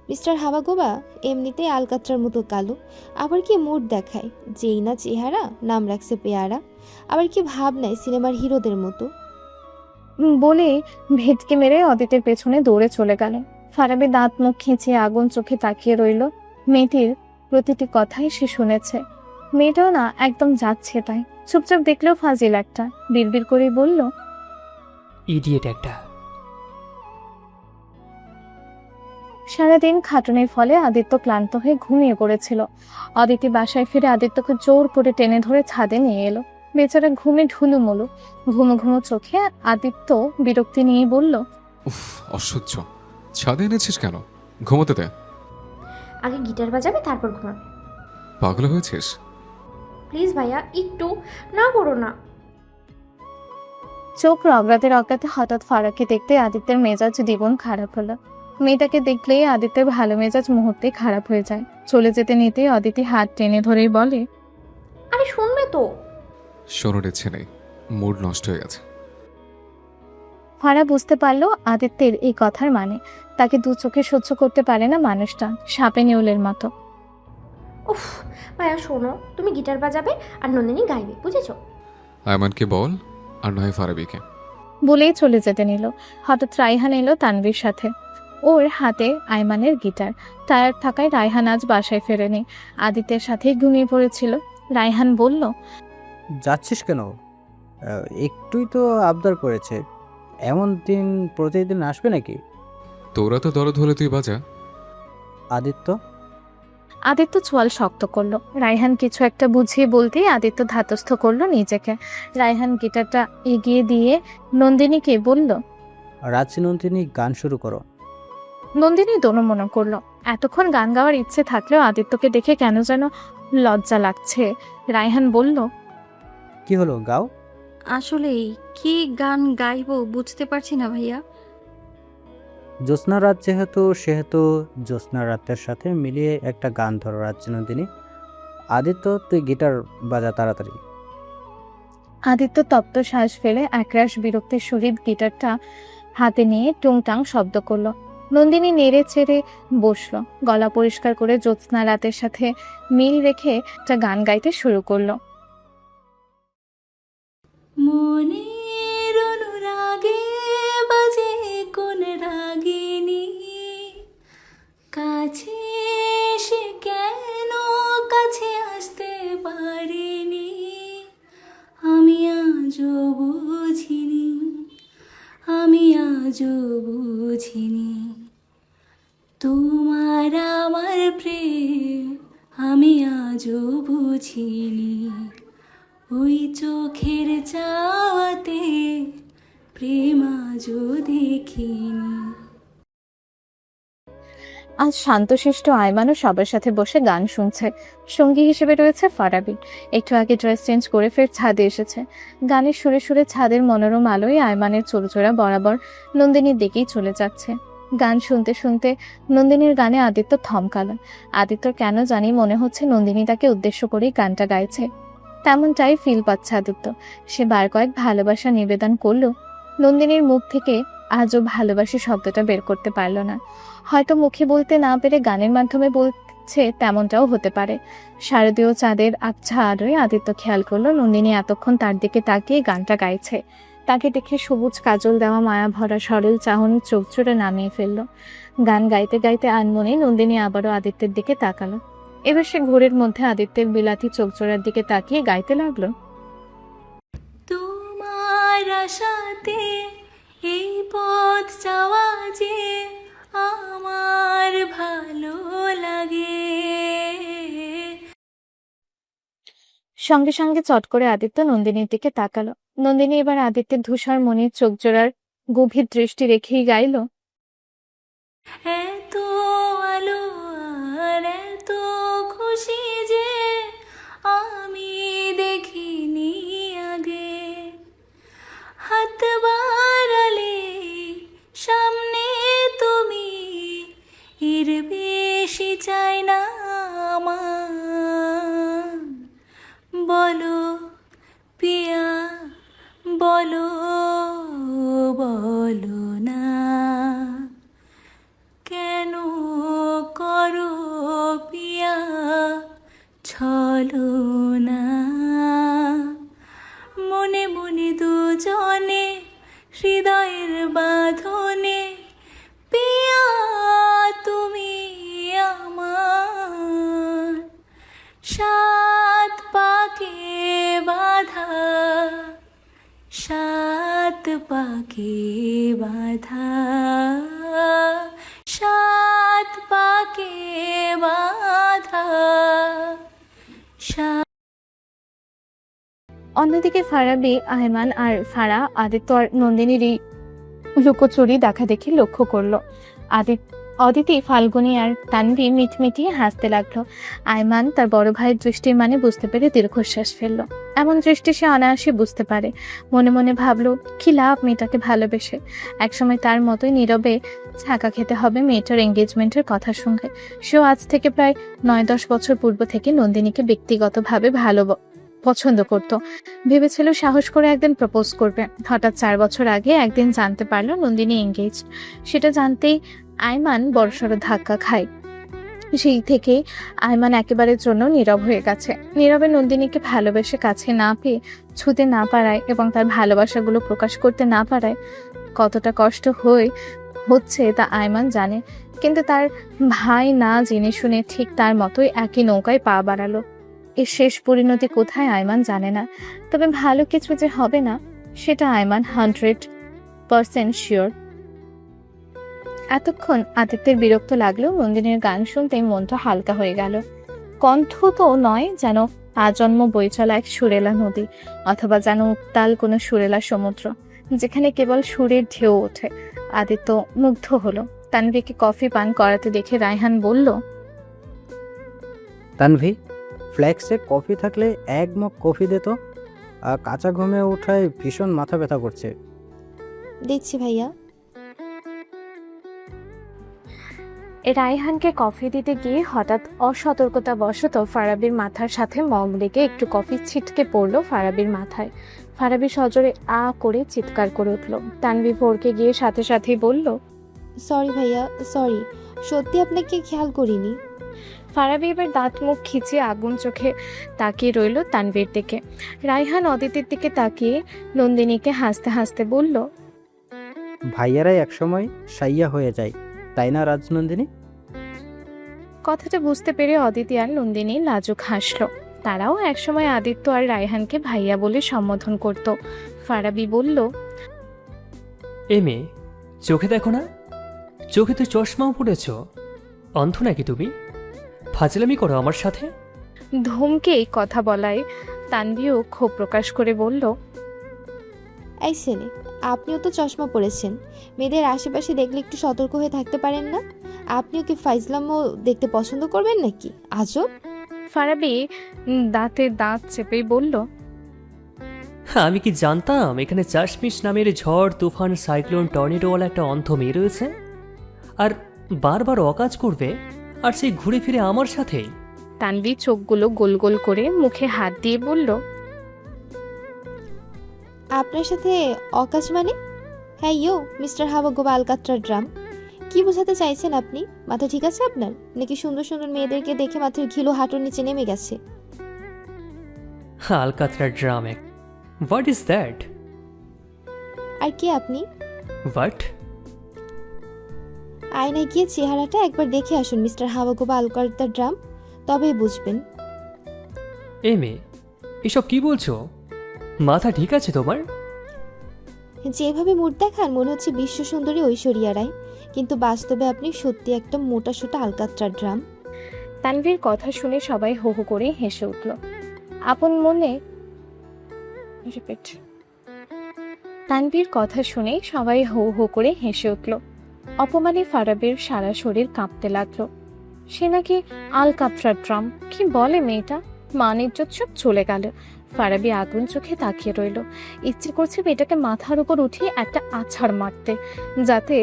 মিস্টার হাবাগোবা এমনিতেই আলকাত্রার মতো কালো, আবার কি মুড দেখায়, যেই না চেহারা নাম রাখছে পেয়ারা, আবার কি ভাব নাই সিনেমার হিরোদের মতো। বলে ভেটকে মেরে অদিতের পেছনে দৌড়ে চলে গেল। ফারাবি দাঁত মুখ খিঁচিয়ে আগুন চোখে তাকিয়ে রইল। মেয়েটির প্রতিটি কথাই সে শুনেছে। মেয়েটাও না একদম যাচ্ছে তাই, চুপচাপ দেখলেও ফাজিল একটা। বিড়বিড় করে বলল, ইডিয়েট একটা। সারাদিন খাটুনির ফলে আদিত্য ক্লান্ত হয়ে ঘুমিয়ে পড়েছিল। অদিতি বাসায় ফিরে আদিত্যকে জোর করে টেনে ধরে ছাদে নিয়ে এলো। বেচারা ঘুমে ঢুলুমুলু। ঘুমো ঘুমো চোখে আদিত্য বিরক্তি নিয়ে বলল, উফ, অসহ্য। ছাদে এনেছিস কেন? ঘুমোতে দে। আগে গিটার বাজাবে, তারপর ঘুমাবে। পাগল হয়েছিস? প্লিজ ভাইয়া, একটু না করো না। চোখ রগড়াতে রগড়াতে হঠাৎ ফারাককে দেখতে আদিত্যের মেজাজ দ্বিগুণ খারাপ হলো। মেয়েটাকে দেখলেই আদিত্যের ভালো মেজাজ মুহূর্তে খারাপ হয়ে যায়। চলে যেতে নিতেই অদিতি হাত টেনে ধরেই বলে, আরে শুনবে তো। শোনার ইচ্ছে নেই, মুড নষ্ট হয়ে গেছে। ফারা বুঝতে পারলো আদিত্যের এই কথার মানে। তাকে দু চোখে সহ্য করতে পারে না মানুষটা, সাপে নেউলের মতো। উফ ভাইয়া শোনো, তুমি গিটার বাজাবে আর নন্দিনী গাইবে, বুঝেছো? আয়মানকে বল, আর নয় ফারাবিকে। বলেই চলে যেতে নিল। হঠাৎ রায়হান এলো তানভীর সাথে। ওর হাতে আয়মানের গিটার। টায়ার থাকায় রায়হান আজ বাসায় ফেরেনি, আদিত্যের সাথেই ঘুমিয়ে পড়েছিল। রায়হান বলল, যাচ্ছিস কেন? একটুই তো আবদার করেছে, এমন দিন প্রতিদিন আসবে নাকি? তোরা তো দরদ হলে তুই বাজা। আদিত্য আদিত্য চোয়াল শক্ত করলো। রায়হান কিছু একটা বুঝিয়ে বলতেই আদিত্য ধাতস্থ করলো নিজেকে। রায়হান গিটারটা এগিয়ে দিয়ে নন্দিনীকে বলল, রাজনন্দিনী গান শুরু করো। নন্দিনী দোনমনো করলো। এতক্ষণ গান গাওয়ার ইচ্ছে থাকলেও আদিত্যকে দেখে কেন যেন লজ্জা লাগছে। রায়হান বলল, কি হলো, গাও। আসলে কি গান গাইবো বুঝতে পারছি না ভাইয়া। জ্যোৎস্না রাত সেহেতু জ্যোৎস্না রাতের সাথে মিলিয়ে একটা গান ধরো রাজনন্দিনী। আদিত্য তুই গিটার বাজা তাড়াতাড়ি। আদিত্য তপ্ত শ্বাস ফেলে একরাশ বিরক্তির সহিত গিটারটা হাতে নিয়ে টুংটাং শব্দ করলো। নন্দিনী নেড়ে চেড়ে বসলো। গলা পরিষ্কার করে জ্যোৎস্না রাতের সাথে মিল রেখে একটা গান গাইতে শুরু করলো। মনের অনুরাগে বাজে কোন রাগিনী, কাছে এসে কেন কাছে আসতে পারিনি, আমি আজও বুঝিনি, আমি আজও বুঝিনি, তোমার আমার প্রেম আমি আজও বুঝিনি, ও ওই চোখের চাওয়াতে প্রেম আজও দেখিনি। আজ শান্তশিষ্ট আয়মানও সবার সাথে বসে গান শুনছে। সঙ্গী হিসেবে রয়েছে ফারাবি। একটু আগে ড্রেস চেঞ্জ করে ফের ছাদে এসেছে। গানের সুরে সুরে ছাদের মনোরম আলোয় আয়মানের চোরচোরা বরাবর নন্দিনীর দিকেই চলে যাচ্ছে। গান শুনতে শুনতে নন্দিনীর গানে আদিত্য থমকালো। আদিত্যর কেন জানি মনে হচ্ছে নন্দিনী তাকে উদ্দেশ্য করেই গানটা গাইছে। তেমনটাই ফিল পাচ্ছে আদিত্য। সে বার কয়েক ভালোবাসা নিবেদন করলো। নন্দিনীর মুখ থেকে আজও ভালোবাসি শব্দটা বের করতে পারল না। হয়তো মুখে বলতে না পেরে গানের মাধ্যমে বলছে, তেমনটাও হতে পারে। শারদীয় চাঁদের আবছা আলোয় আদিত্য খেয়াল করলো নন্দিনী এতক্ষণ তার দিকে তাকিয়ে গানটা গাইছে। তাকে দেখে সবুজ কাজল দেওয়া মায়া ভরা সরল চাহনির চোখ জোড়ে নামিয়ে ফেলল। গান গাইতে গাইতে আনমনে নন্দিনী আবারও আদিত্যের দিকে তাকালো। এবার সে ঘোরের মধ্যে আদিত্যের বিলাতি চোখ জোড়ার দিকে তাকিয়ে গাইতে লাগলো। তোমার আশাতে এই পথ যাওয়া যে আমার ভালো লাগে। সঙ্গে সঙ্গে চট করে আদিত্য নন্দিনীর দিকে তাকালো। নন্দিনী এবার আদিত্যের ধূসর মনির চোখ জোড়ার গভীর দৃষ্টি রেখেই গাইল। এত আলো আর এত খুশি যে আমি দেখিনি আগে। হাত বাড়ালে সামনে তুমি, এর বেশি চাই না আমার। বলো পিয়া বলো, বলো না কেন করো পিয়া ছলো না। মনে মনে দুজনে হৃদয়ের বাঁধনে পিয়া তুমি আমার। সাত পাকে বাঁধা, সাত পাকে বাঁধা, সাত পাকে বাঁধা। অন্যদিকে ফারাবি, আয়মান আর ফারা আদিত্য আর নন্দিনীর এই লুকোচুরি দেখা দেখি লক্ষ্য করলো। অদিতি, ফাল্গুনী আর তানভি মিটমিটিয়ে হাসতে লাগলো। আয়মান তার বড় ভাইয়ের দৃষ্টির মানে বুঝতে পেরে দীর্ঘশ্বাস ফেললো। এমন দৃষ্টি সে অনায়াসে বুঝতে পারে। মনে মনে ভাবলো, কি লাভ মেয়েটাকে ভালোবেসে। একসময় তার মতোই নীরবে ছাকা খেতে হবে মেয়েটার এঙ্গেজমেন্টের কথার সঙ্গে। সেও আজ থেকে প্রায় 9-10 বছর পূর্ব থেকে নন্দিনীকে ব্যক্তিগতভাবে পছন্দ করত। ভেবেছিল সাহস করে একদিন প্রপোজ করবে। হঠাৎ 4 বছর আগে একদিন জানতে পারলো নন্দিনী এঙ্গেজ। সেটা জানতেই আয়মান বড়সড় ধাক্কা খায়। সেই থেকে আয়মান একেবারের জন্য নীরব হয়ে গেছে। নীরবে নন্দিনীকে ভালোবেসে কাছে না পেয়ে, ছুতে না পারায় এবং তার ভালোবাসাগুলো প্রকাশ করতে না পারায় কতটা কষ্ট হচ্ছে তা আয়মান জানে। কিন্তু তার ভাই না জেনে শুনে ঠিক তার মতোই একই নৌকায় পা বাড়ালো। এর শেষ পরিণতি কোথায় আয়মান জানে না। তবে ভালো কিছু যে হবে না সেটা আয়মান 100% শিওর। এতক্ষণ আদিত্যের বিরক্ত লাগলেও নন্দিনীর গান শুনতেই মনটা হালকা হয়ে গেল। কণ্ঠ তো নয়, যেন আজন্ম বয়ে চলা এক সুরেলা নদী, অথবা যেন উত্তাল কোনো সুরেলা সমুদ্র, যেখানে কেবল সুরের ঢেউ ওঠে। আদিত্য মুগ্ধ হলো। তানভীকে কফি পান করাতে দেখে রায়হান বলল, তানভি, ফ্ল্যাক্সে কফি থাকলে এক মগ কফি দে তো। কাঁচা ঘুমে ওঠায় ভীষণ মাথা ব্যথা করছে। দেখছি ভাইয়া। রায়হানকে কফি দিতে গিয়ে হঠাৎ অসতর্কতা বশত ফারাবির মাথার সাথে মগ লেগে একটু কফি ছিটকে পড়লো ফারাবির মাথায়। ফারাবি সজোরে আ করে চিৎকার করে উঠল। তানভি ভোরকে গিয়ে সাথে সাথেই বলল, সরি ভাইয়া, সরি, সত্যি আপনাকে খেয়াল করিনি। ফারাবি এবার দাঁত মুখ খিচিয়ে আগুন চোখে তাকিয়ে রইল তানভীর দিকে। রায়হান অদিতির দিকে তাকিয়ে নন্দিনীকে হাসতে হাসতে বলল, ভাইয়ারাই একসময় সাইয়া হয়ে যায়, তাই না রাজনন্দিনী? কথাটা বুঝতে পেরে অদিতি আর নন্দিনী লাজুক হাসলো। তারাও একসময় আদিত্য আর রায়হানকে ভাইয়া বলে সম্বোধন করত। ফারাবি বলল, এ মেয়ে, চোখে দেখো না, চোখে তো চশমাও পড়েছ। অন্ধ নাকি তুমি? ফাজলামি করো আমার সাথে? ধমকে কথা বলায় তানভীও ক্ষোভ প্রকাশ করে বলল, এই ছেলে, আপনিও তো চশমা পরেছেন, মেয়েদের আশেপাশে দেখলে একটু সতর্ক হয়ে থাকতে পারেন না? আপনিও কি ফাইজলামও দেখতে পছন্দ করবেন নাকি? আজব। ফারাবি দাঁতে দাঁত চেপেই বলল, হ্যাঁ, আমি কি জানতাম এখানে চাশমিশ নামের ঝড় তুফান সাইক্লোন টর্নেডোওয়ালা একটা অন্ধ মেয়ে রয়েছে, আর বারবার অকাজ করবে, আর সেই ঘুরে ফিরে আমার সাথেই। তানভী চোখগুলো গোল গোল করে মুখে হাত দিয়ে বলল, আপনার সাথে অকাজ মানে? হ্যাঁ ইয়ো মিস্টার হাওয়াগোবা আলকাত্রার ড্রাম, কি বোঝাতে চাইছেন আপনি? মাথা ঠিক আছে আপনার, নাকি সুন্দর সুন্দর মেয়েদেরকে দেখে মাথার ঘিলো হাঁটুর নিচে নেমে গেছে? আলকাতরা ড্রাম, হোয়াট ইজ দ্যাট? আর কে আপনি? হোয়াট? আয়নায় গিয়ে চেহারাটা একবার দেখে আসুন মিস্টার হাওয়াগোবা আলকাত্রার ড্রাম, তবেই বুঝবেন। এ মেয়ে, এসব কি বলছো? মাথা ঠিক আছে তোমার? যেভাবে মুড দেখান মনে হচ্ছে বিশ্ব সুন্দরী ঐশ্বরিয়া রায়, কিন্তু বাস্তবে আপনি সত্যি একটা মোটা সোটা আলকাত্রার ড্রাম। তানভীর কথা শুনে সবাই হো হো করে হেসে উঠল। আপন মনে তানভীর কথা শুনে সবাই হো হো করে হেসে উঠল। অপমানে ফারাবির সারা শরীর কাঁপতে লাগলো। সে নাকি আলকাত্রার ড্রাম! কি বলে মেয়েটা! মান ইজ্জত সব চলে গেল। ফারাবি আগুন চোখে তাকিয়ে রইল। ইচ্ছে করছে মেয়েটাকে মাথার উপর উঠিয়ে একটা আছাড় মারতে, যাতে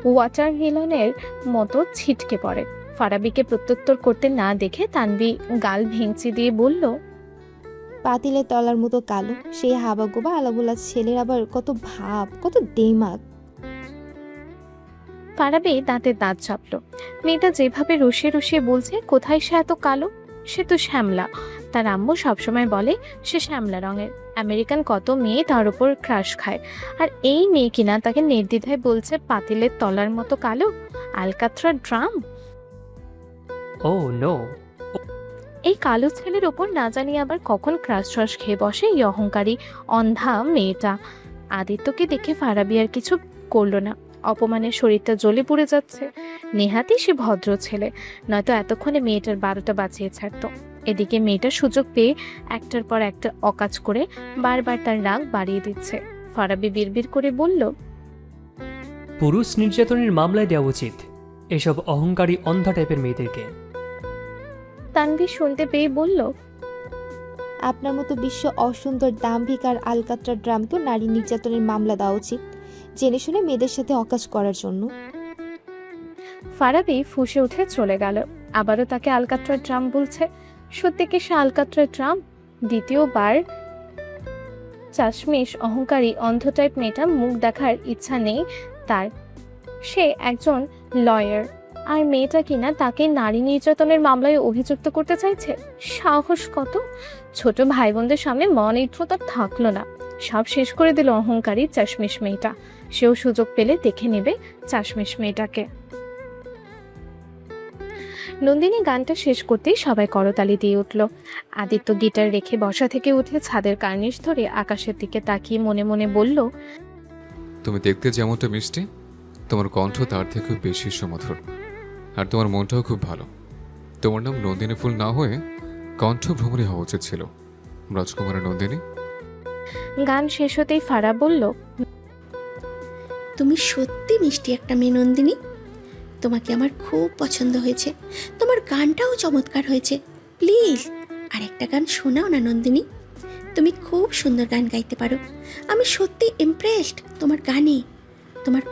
ওয়াটার হিলনের মতো ছিটকে পড়ে। ফারাবিকে প্রত্যুত্তর করতে না দেখে তানভী গাল ভেঙচি দিয়ে বলল, পাতিলের তলার মতো কালো সেই হাওয়াগোবা আলাবুলা ছেলের আবার কত ভাব, কত দেমাগ। ফারাবি দাঁতে দাঁত চাপল। মেয়েটা যেভাবে রসিয়ে রসিয়ে বলছে, কোথায় সে এত কালো? সে তো শ্যামলা। তার আম্মু সবসময় বলে সে শ্যামলা রঙের। আমেরিকান কত মেয়ে তার উপর ক্রাশ খায়, আর এই মেয়ে কিনা তাকে নির্দ্বিধায় বলছে পাতিলের তলার মতো কালো, আলকাত্রার ড্রাম। ও নো! এই কালো ছেলের ওপর না জানি আবার কখন ক্রাশ ট্রাশ খেয়ে বসে এই অহংকারী অন্ধা মেয়েটা। আদিত্যকে দেখে ফারাবি আর কিছু করল না। অপমানের শরীরটা জ্বলে পুড়ে যাচ্ছে। নেহাতি সে ভদ্র ছেলে, নয়তো এতক্ষণে মেয়েটার 12টা বাজিয়ে ছাড়ত। এদিকে মেয়েটা সুযোগ পেয়ে একটার পর একটা অকাজ করে বারবার তার রাগ বাড়িয়ে দিচ্ছে। ফারাবি বিড়বিড় করে বলল, পুরুষ নির্যাতনের মামলায় দেওয়া উচিত এসব অহংকারী অন্ধা টাইপের মেয়েদেরকে। তানভী শুনতে পেয়ে বলল, আপনার মতো বিশ্ব অসুন্দর দাম্ভিক আর আলকাত্রার ড্রামকেও নারী নির্যাতনের মামলা দেওয়া উচিত, জেনে শুনে মেয়েদের সাথে অকাজ করার জন্য। ফারাবি ফুঁসে উঠে চলে গেল। আবারও তাকে আলকাত্রার ড্রাম বলছে। সত্যি কি সে আলকাত্রার ড্রাম? দ্বিতীয়বার চাশমিশ অহংকারী অন্ধ টাইপ মেয়েটা মুখ দেখার ইচ্ছা নেই তার। সে একজন লয়ার, আর মেয়েটা কিনা তাকে নারী নির্যাতনের মামলায় অভিযুক্ত করতে চাইছে। সাহস কত! ছোট ভাই বোনদের সামনে মন ইজ্জত আর থাকলো না, সব শেষ করে দিল অহংকারী চাশমিশ মেয়েটা। সেও সুযোগ পেলে দেখে নেবে চাশমিশ মেয়েটাকে। নন্দিনী গানটা শেষ করতেই সবাই করতালি দিয়ে উঠল। আদিত্য গিটার রেখে বসা থেকে উঠে ছাদের কার্নিশ ধরে আকাশের দিকে তাকিয়ে মনে মনে বলল, তুমি দেখতে যেমনটা মিষ্টি, তোমার কণ্ঠ তার থেকেও বেশি সুমধুর, আর তোমার মনটাও খুব ভালো। তোমার নাম নন্দিনী ফুল না হয়ে কণ্ঠ ভ্রমণী হওয়া উচিত ছিল, রাজকুমারী নন্দিনী। গান শেষ হতেই ফারা বলল, তুমি সত্যি মিষ্টি একটা মেয়ে নন্দিনী, তোমাকে আমার খুব পছন্দ হয়েছে, তোমার গানটাও চমৎকার হয়েছে। প্লিজ আর একটা গান শোনাও না নন্দিনী, তুমি খুব সুন্দর গান গাইতে পারো। আমি সত্যি ইমপ্রেসড তোমার গানে, তোমার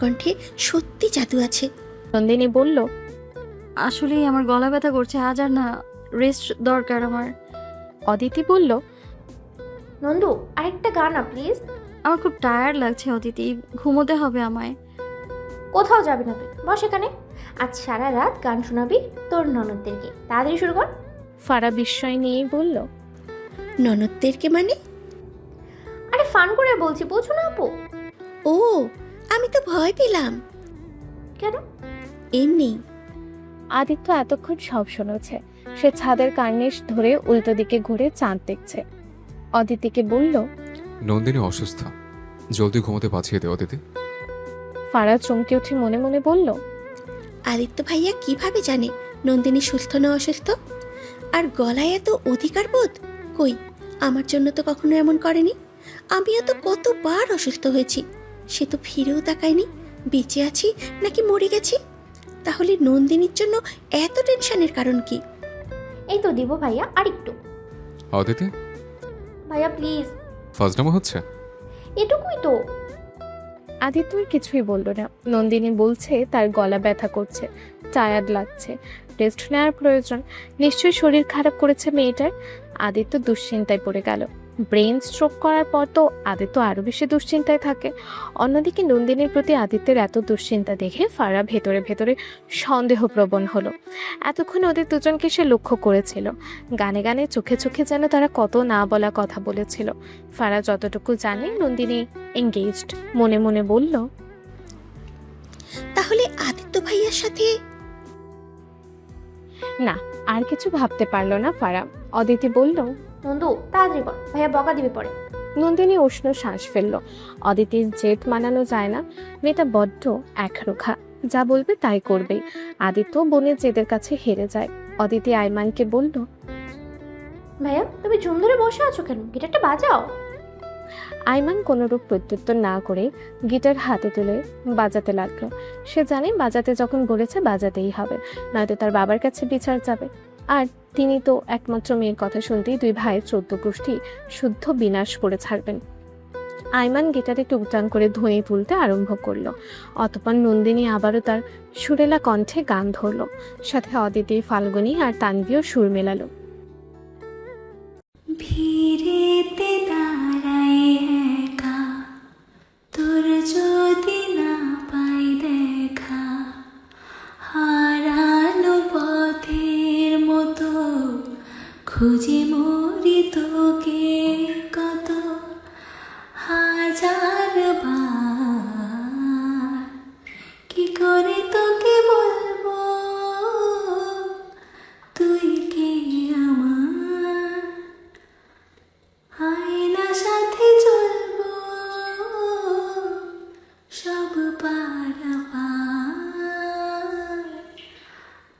কণ্ঠে সত্যি জাদু আছে। নন্দিনী বলল, আসলেই আমার গলা ব্যথা করছে, আজ আর না, রেস্ট দরকার আমার। অদিতি বলল, নন্দু, আরেকটা গান না প্লিজ। আমার খুব টায়ার্ড লাগছে অদিতি, ঘুমোতে হবে আমায়। কোথাও যাবি না তুই, বস এখানে। আজ সারা রাত গান শোনাবি তোর ননদদেরকে। তাড়াতাড়ি শুরু কর। ফারা বিস্ময় নিয়েই বলল, ননদদেরকে মানে? আরে ফান করে বলছি, বোঝো না আপু? ও, আমি তো ভয় পেলাম। কেন? এমনি। আদিত্য এতক্ষণ সব শুনেছে। সে ছাদের কার্নিশ ধরে উল্টো দিকে ঘুরে চাঁদ দেখছে। অদিতিকে বলল, নন্দিনী অসুস্থ, জলদি ঘুমোতে পাঠিয়ে দে অদিতি। ফারা চমকে উঠে মনে মনে বলল, আদিত্য ভাইয়া কিভাবে জানে নন্দিনী সুস্থ না অসুস্থ? আর গলায় এত অধিকার বোধ? কই, আমার জন্য তো কখনো এমন করেনি। আমিও তো কতবার অসুস্থ হয়েছি, সে তো ফিরেও তাকায়নি বেঁচে আছি নাকি মরে গেছি। তাহলে নন্দিনীর জন্য এত টেনশনের কারণ কি? এই তো দিব ভাইয়া, আর একটু। অদিতি, ভাইয়া প্লিজ, ফাজলামো হচ্ছে। এটুকুই তো। আদিত্য আর কিছুই বলল না। নন্দিনী বলছে তার গলা ব্যথা করছে, টায়ার্ড লাগছে, রেস্ট নেওয়ার প্রয়োজন। নিশ্চয়ই শরীর খারাপ করেছে মেয়েটার। আদিত্য দুশ্চিন্তায় পড়ে গেল। ব্রেন স্ট্রোক করার পর তো আদিত্য আরও বেশি দুশ্চিন্তায় থাকে। অন্যদিকে নন্দিনীর প্রতি আদিত্যের এত দুশ্চিন্তা দেখে ফারা ভেতরে ভেতরে সন্দেহপ্রবণ হলো। এতক্ষণ ওদের দুজনকে সে লক্ষ্য করেছিল, গানে গানে চোখে চোখে যেন তারা কত না বলা কথা বলেছিল। ফারা যতটুকু জানে নন্দিনী এঙ্গেজড। মনে মনে বলল, তাহলে আদিত্য ভাইয়ার সাথে? না, আর কিছু ভাবতে পারলো না ফারা। অদিতি বলল, নন্দু তাড়াতাড়ি কর, ভাইয়া বকা দিবে পরে। নন্দিনী উষ্ণ শ্বাস ফেলল। অদিতির জেদ মানানো যায় না, মেয়েটা বড্ড একরোখা, যা বলবে তাই করবেই। আদিত্য বোনের জেদের কাছে হেরে যায়। অদিতি আইমানকে বলল, ভাইয়া তুমি ঝুম ধরে বসে আছো কেন? গিটারটা বাজাও। আইমান কোনোরূপ প্রত্যুত্তর না করে গিটার হাতে তুলে বাজাতে লাগলো। সে জানে বাজাতে যখন বলেছে বাজাতেই হবে, নয়তো তার বাবার কাছে বিচার যাবে। আর তিনি তো একমাত্র মেয়ের কথা শুনতেই দুই ভাইয়ের 14 গোষ্ঠী শুদ্ধ বিনাশ করে ছাড়বেন। আইমান গিটারে টুকটাং করে ধ্বনি তুলতে আরম্ভ করলো। অতঃপর নন্দিনী আবারও তার সুরেলা কণ্ঠে গান ধরল, সাথে অদিতি, ফাল্গুনী আর তানভীও সুর মেলালো। ভিড়েতে দাঁড়াই একা, তোর যদি না পাই দেখা, হারানো পথের মতো খুঁজে মরি তোকে কত হাজার বার। কি করে তোকে বলবো তুই কে আমার, আয়না সাথে চলবো সব পারাপার।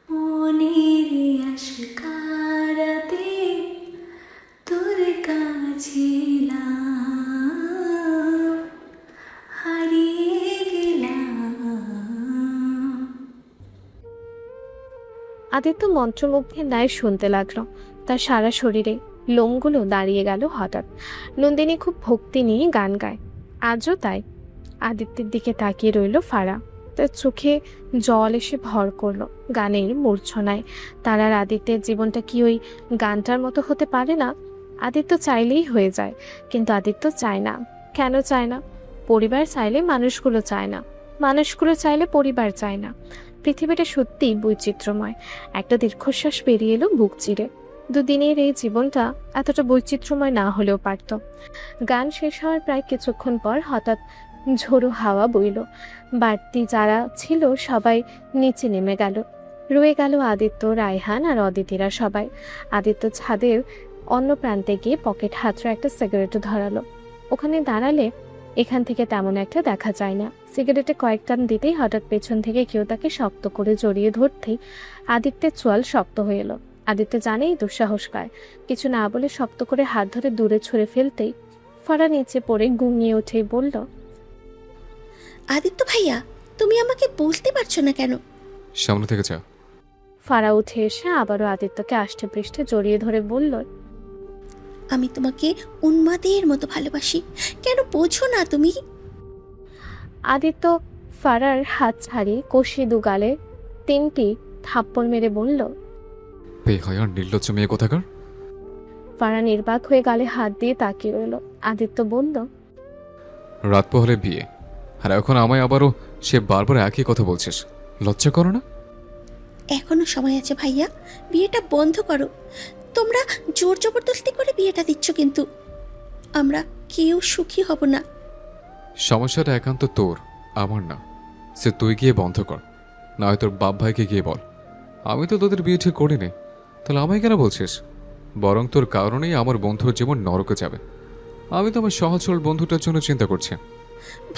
মনের আশকারাতে তোর কাছে হারিয়ে গেলাম। আদিত্য মন্ত্রমুগ্ধের ন্যায় শুনতে লাগলো। তার সারা শরীরে লোমগুলো দাঁড়িয়ে গেল হঠাৎ। নন্দিনী খুব ভক্তি নিয়ে গান গায়, আজও তাই। আদিত্যের দিকে তাকিয়ে রইল ফারা। তার চোখে জল এসে ভর করলো গানের মূর্ছনায়। তার আর আদিত্যের জীবনটা কি ওই গানটার মতো হতে পারে না? আদিত্য চাইলেই হয়ে যায়, কিন্তু আদিত্য চায় না। কেন চায় না? পরিবার চাইলে মানুষগুলো চায় না, মানুষগুলো চাইলে পরিবার চায় না। পৃথিবীটা সত্যিই বৈচিত্র্যময়। একটা দীর্ঘশ্বাস বেরিয়ে এলো বুক চিরে। দুদিনের এই জীবনটা এতটা বৈচিত্র্যময় না হলেও পারত। গান শেষ হওয়ার প্রায় কিছুক্ষণ পর হঠাৎ ঝোড়ো হাওয়া বইল। বাড়তি যারা ছিল সবাই নিচে নেমে গেল। রয়ে গেল আদিত্য, রায়হান আর অদিতিরা সবাই। আদিত্য ছাদের অন্য প্রান্তে গিয়ে পকেট হাতড়ে একটা সিগারেটও ধরালো। ওখানে দাঁড়ালে এখান থেকে তেমন একটা দেখা যায় না। সিগারেটে কয়েক টান দিতেই হঠাৎ পেছন থেকে কেউ তাকে শক্ত করে জড়িয়ে ধরতেই আদিত্যের চোয়াল শক্ত হয়ে এলো। আদিত্য জানেই দুঃসাহস পায়। কিছু না বলে শক্ত করে হাত ধরে দূরে ছুঁড়ে ফেলতেই ফারা নিচে পড়ে গুঙিয়ে উঠেই বলল, আদিত্য ভাইয়া, তুমি আমাকে বুঝতে পারছো না কেন? সামনে থেকে যা। ফারা উঠে এসে আবারও আদিত্যকে আষ্টে পৃষ্ঠে জড়িয়ে ধরে বলল, আমি তোমাকে উন্মাদের মতো ভালোবাসি, কেন বোঝো না তুমি? আদিত্য ফারার হাত ছাড়িয়ে কষি দুগালে 3টি থাপ্পড় মেরে বলল, বেহায়ার নির্লজ্জ মেয়ে কোথাকার। ফারা নির্বাক হয়ে গালে হাত দিয়ে তাকিয়ে রইল। আদিত্য বলল, রাত পোহালে বিয়ে, আর এখন আমায় আবারও সে বারবার একই কথা বলছিস, লজ্জা করো না? এখনো সময় আছে ভাইয়া, বিয়েটা বন্ধ করো। তোমরা জোর জবরদস্তি করে বিয়েটা দিচ্ছ, কিন্তু আমরা কেউ সুখী হব না। সমস্যাটা একান্ত তোর, আমার না। সে তুই গিয়ে বন্ধ কর, না হয় তোর বাপ ভাইকে গিয়ে বল। আমি তো তোদের বিয়ে ঠিক করিনি, তাহলে আমায় কেন বলছিস? বরং তোর কারণেই আমার বন্ধুর জীবন নরকে যাবে। আমি তো আমার সহজ সরল বন্ধুটার জন্য চিন্তা করছি।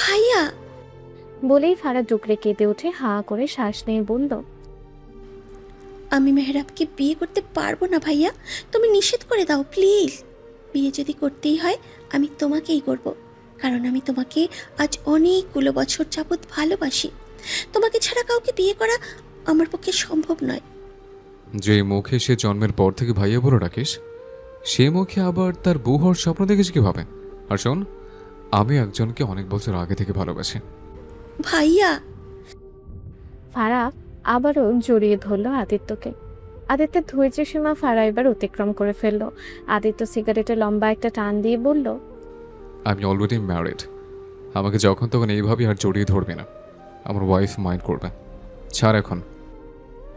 ভাইয়া বলেই ফারা ডুকরে কেঁদে উঠে হাঁ করে শ্বাস নিয়ে বলল, আমি মেহরাবকে বিয়ে করতে পারবো না ভাইয়া, তুমি নিষেধ করে দাও প্লিজ। বিয়ে যদি করতেই হয় আমি তোমাকেই করব, কারণ আমি তোমাকে আজ অনেকগুলো বছর যাবৎ ভালোবাসি। তোমাকে ছাড়া কাউকে বিয়ে করা আমার পক্ষে সম্ভব নয়। যে মুখে সে জন্মের পর থেকে ভাইয়া বলে ডাকিস, সে মুখে আবার তার বউ হওয়ার স্বপ্ন দেখিস কিভাবে? আর শোন, আমি একজনকে অনেক বছর আগে থেকে ভালোবাসি। ভাইয়া। ফারা আবারও জড়িয়ে ধরলো আদিত্যকে। আদিত্যের ধৈর্য সীমা ফারা এবার অতিক্রম করে ফেললো। আদিত্য সিগারেটে লম্বা একটা টান দিয়ে বলল, আমি অলরেডি ম্যারিড। আমাকে যখন তখন এইভাবে আর জড়িয়ে ধরবে না, আমার ওয়াইফ মাইন্ড করবে। ছাড় এখন।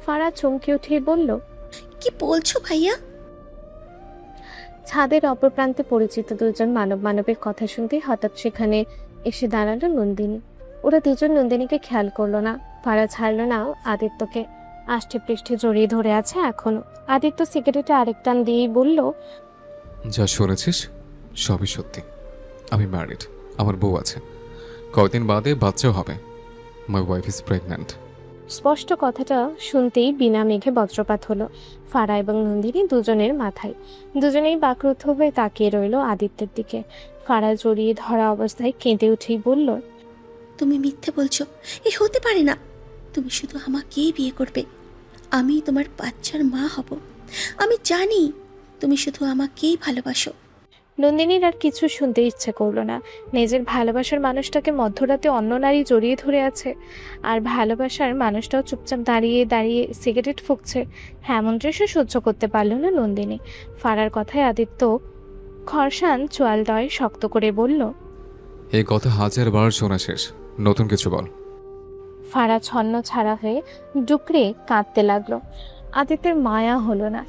ফারা চমকে উঠে বলল, কি বলছো ভাইয়া? ছাদের অপর প্রান্তে পরিচিত দুজন মানবের কথা শুনতে হঠাৎ সেখানে এসে দাঁড়ালো নন্দিনী। ওরা দুজন নন্দিনীকে খেয়াল করলো না। ফারা ছাড়লো না আদিত্যকে, আষ্টে পৃষ্ঠে জড়িয়ে ধরে আছে এখনো। আদিত্য সিগারেটে আরেক টান দিয়েই বলল, যা শুনেছিস সবই সত্যি। আমি ম্যারিড, আমার বউ আছে, কয়েকদিন বাদে বাচ্চাও হবে। My wife is pregnant. স্পষ্ট কথাটা শুনতেই বিনা মেঘে বজ্রপাত হলো ফারা এবং নন্দিনী দুজনের মাথায়। দুজনেই বাকরুদ্ধ হয়ে তাকিয়ে রইল আদিত্যের দিকে। ফারা জড়িয়ে ধরা অবস্থায় কেঁদে উঠেই বলল, তুমি মিথ্যে বলছো, এ হতে পারে না। তুমি শুধু আমাকেই বিয়ে করবে, আমি তোমার বাচ্চার মা হব। আমি জানি তুমি শুধু আমাকেই ভালোবাসো। নন্দিনীর আর কিছু শুনতে ইচ্ছে করলো না। নিজের ভালোবাসার মানুষটাকে মধ্যরাতে অন্য নারী জড়িয়ে ধরে আছে, আর ভালোবাসার মানুষটাও চুপচাপ দাঁড়িয়ে দাঁড়িয়ে সিগারেট ফুঁকছে। এমন দৃশ্য সহ্য করতে পারল না নন্দিনী। ফারার কথায় আদিত্য খরসান চোয়ালদয় শক্ত করে বলল, এই কথা 1000বার শোনা শেষ, নতুন কিছু বল। ফারা ছন্ন ছাড়া হয়ে ডুকরে কাঁদতে লাগলো। আদিত্যের মায়া হলো না।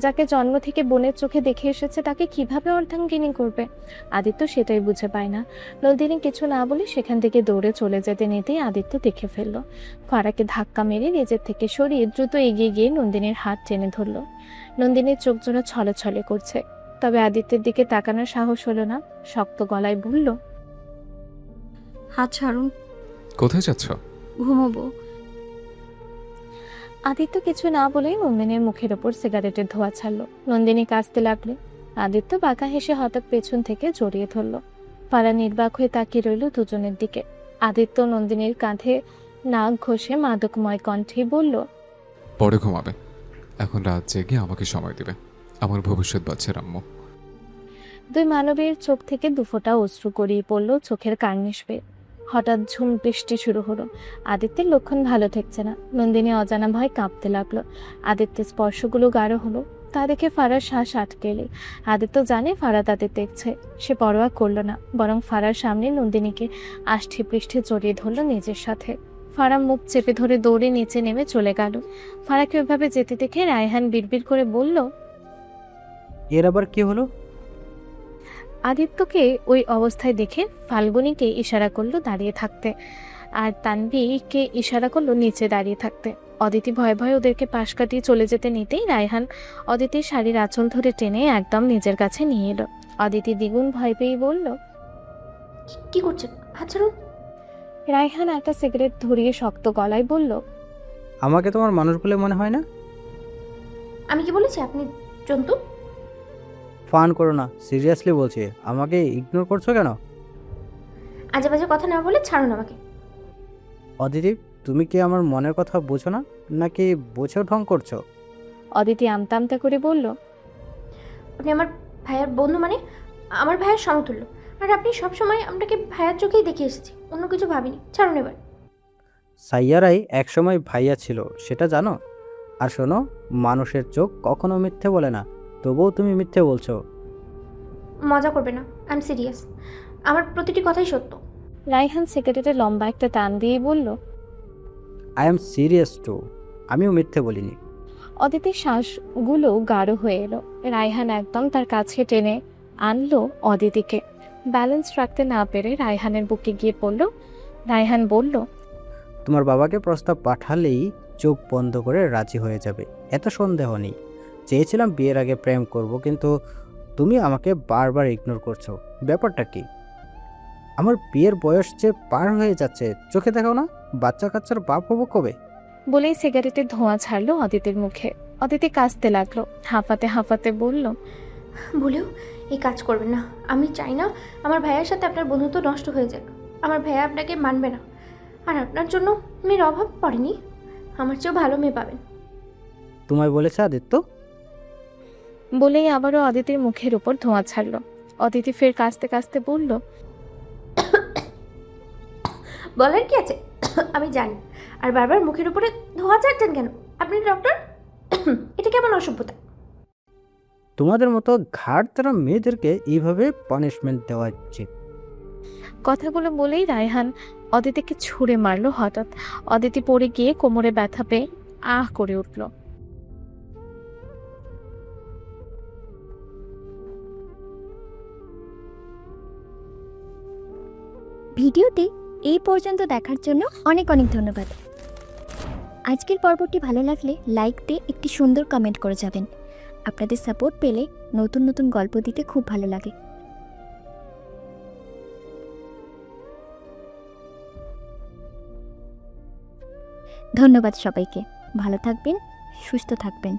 যাকে জন্ম থেকে বোনের চোখে দেখে এসেছে তাকে কিভাবে অর্ধাঙ্গিনী করবে? আদিত্য সেটাই বুঝে পায় না। নন্দিনী কিছু না বলে সেখান থেকে দৌড়ে চলে যেতে নিতেই আদিত্য দেখে ফেলল। ফারাকে ধাক্কা মেরে নিজের থেকে সরিয়ে দ্রুত এগিয়ে গিয়ে নন্দিনীর হাত টেনে ধরল। নন্দিনীর চোখ জোড়া ছলছলে করছে, তবে আদিত্যের দিকে তাকানোর সাহস হলো না। শক্ত গলায় বলল, হাত ছাড়ুন। কোথায় যাচ্ছ? ঘুমোবো। আদিত্য কিছু না বলেই নন্দিনীর মুখের ওপর সিগারেটের ধোঁয়া ছাড়লো। নন্দিনী কাঁদতে লাগলো। আদিত্য বাঁকা হেসে হঠাৎ পেছন থেকে জড়িয়ে ধরল। ফারা নির্বাক হয়ে তাকিয়ে রইল দুজনের দিকে। আদিত্য নন্দিনীর কাঁধে নাক ঘষে মাদকময় কণ্ঠে বলল, পরে ঘুমাবে, এখন রাত জেগে আমাকে সময় দেবে, আমার ভবিষ্যৎ বাচ্চার আম্মু। দুই মানবের চোখ থেকে দুফোঁটা অশ্রু গড়িয়ে পড়ল চোখের কার্নিশ বেয়ে। হঠাৎ ঝুম বৃষ্টি শুরু হলো। আদিত্যের লক্ষণ ভালো ঠেকছে না। নন্দিনী অজানা ভয় কাঁপতে লাগলো। আদিত্যের স্পর্শগুলো গাঢ় হলো। তা দেখে ফারার শ্বাস আটকে এলে। আদিত্য জানে ফারা তাদের দেখছে। সে পরোয়া করলো না, বরং ফারার সামনে নন্দিনীকে আষ্ঠে পৃষ্ঠে জড়িয়ে ধরলো নিজের সাথে। ফারা মুখ চেপে ধরে দৌড়ে নিচে নেমে চলে গেল। ফারাকে ওইভাবে যেতে দেখে রায়হান বিড়বিড় করে বলল, এর আবার কি হলো? আদিত্যকে ওই অবস্থায় দেখে ফাল্গুনীকে ইশারা করলো দাঁড়িয়ে থাকতে, আর তানভীকে ইশারা করলো নিচে দাঁড়িয়ে থাকতে। অদিতি ভয়ে ভয়ে ওদেরকে পাশ কাটিয়ে চলে যেতে নিতেই রায়হান অদিতির শাড়ির আঁচল ধরে টেনে একদম নিজের কাছে নিয়ে এলো। অদিতি দ্বিগুণ ভয় পেয়ে বলল, কি করছেন? হাত ছাড়ুন। রায়হান একটা সিগারেট ধরিয়ে শক্ত গলায় বলল, আমাকে তোমার মানুষ বলে মনে হয় না? আমি কি বলেছি আপনি জন্তু? ফান করো না, সিরিয়াসলি বলছি। আমাকে ইগনোর করছো কেন? আজে বাজে কথা না বলে ছাড়ুন আমাকে। অদিতি, তুমি কি আমার মনের কথা বোঝো না, নাকি বুঝেও ঢং করছো? অদিতি আমতা আমতা করে বলল, আপনি আমার ভাইয়ার বন্ধু, মানে আমার ভাইয়ের সমতুল্য, আর আপনি সবসময় আপনাকে ভাইয়ার চোখেই দেখে এসেছি, অন্য কিছু ভাবিনি। ছাড়ুন এবার। সাইয়ারাই একসময় ভাইয়া ছিল, সেটা জানো? আর শোনো, মানুষের চোখ কখনো মিথ্যে বলে না, তবুও তুমি মিথ্যে বলছো। মজা করবে না, আই এম সিরিয়াস। আমার প্রতিটি কথাই সত্য। রায়হান সিগারেটে লম্বা একটা টান দিয়ে বলল, আই এম সিরিয়াস টু, আমিও মিথ্যে বলিনি। অদিতির শ্বাসগুলো গাঢ় হয়ে এলো। রায়হান একদম তার কাছে টেনে আনলো অদিতিকে। ব্যালেন্স রাখতে না পেরে রায়হানের বুকে গিয়ে পড়ল। রায়হান বলল, তোমার বাবাকে প্রস্তাব পাঠালেই চোখ বন্ধ করে রাজি হয়ে যাবে, এত সন্দেহ নেই। চেয়েছিলাম বিয়ের আগে প্রেম করব, কিন্তু তুমি আমাকে বারবার ইগনোর করছো। ব্যাপারটা কি? আমার বিয়ের বয়স যে পার হয়ে যাচ্ছে, চোখে দেখাও না? বাচ্চা কাচ্চার বাপ হবো কবে? বলেই সিগারেটের ধোঁয়া ছাড়লো অদিতির মুখে। অদিতি কাঁচতে লাগলো, হাঁফাতে হাঁফাতে বলল, ভুলেও এই কাজ করবেন না। আমি চাই না আমার ভাইয়ের সাথে আপনার বন্ধুত্ব নষ্ট হয়ে যাক। আমার ভাইয়া আপনাকে মানবে না, আর আপনার জন্য মেয়ের অভাব পড়েনি। আমার চেয়েও ভালো মেয়ে পাবেন। তোমায় বলেছে আদিত্য? বলেই আবারও অদিতির মুখের উপর ধোঁয়া ছাড়লো। অদিতি ফের কাঁচতে কাঁচতে বলল, বলার কি আছে? আমি জানি। আর বারবার মুখের উপরে ধোয়া ছাড়ছেন কেন? আপনি ডক্টর? এটা কেমন অসভ্যতা? তোমাদের মতো ঘাড় তারা মেয়েদেরকে এইভাবে পানিশমেন্ট দেওয়া উচিত। কথাগুলো বলেই রায়হান অদিতিকে ছুঁড়ে মারলো। হঠাৎ অদিতি পড়ে গিয়ে কোমরে ব্যথা পেয়ে আহ করে উঠল। ভিডিওটি এই পর্যন্ত দেখার জন্য অনেক অনেক ধন্যবাদ। আজকের পর্বটি ভালো লাগলে লাইক দিয়ে একটি সুন্দর কমেন্ট করে যাবেন। আপনাদের সাপোর্ট পেলে নতুন নতুন গল্প দিতে খুব ভালো লাগে। ধন্যবাদ সবাইকে। ভালো থাকবেন, সুস্থ থাকবেন।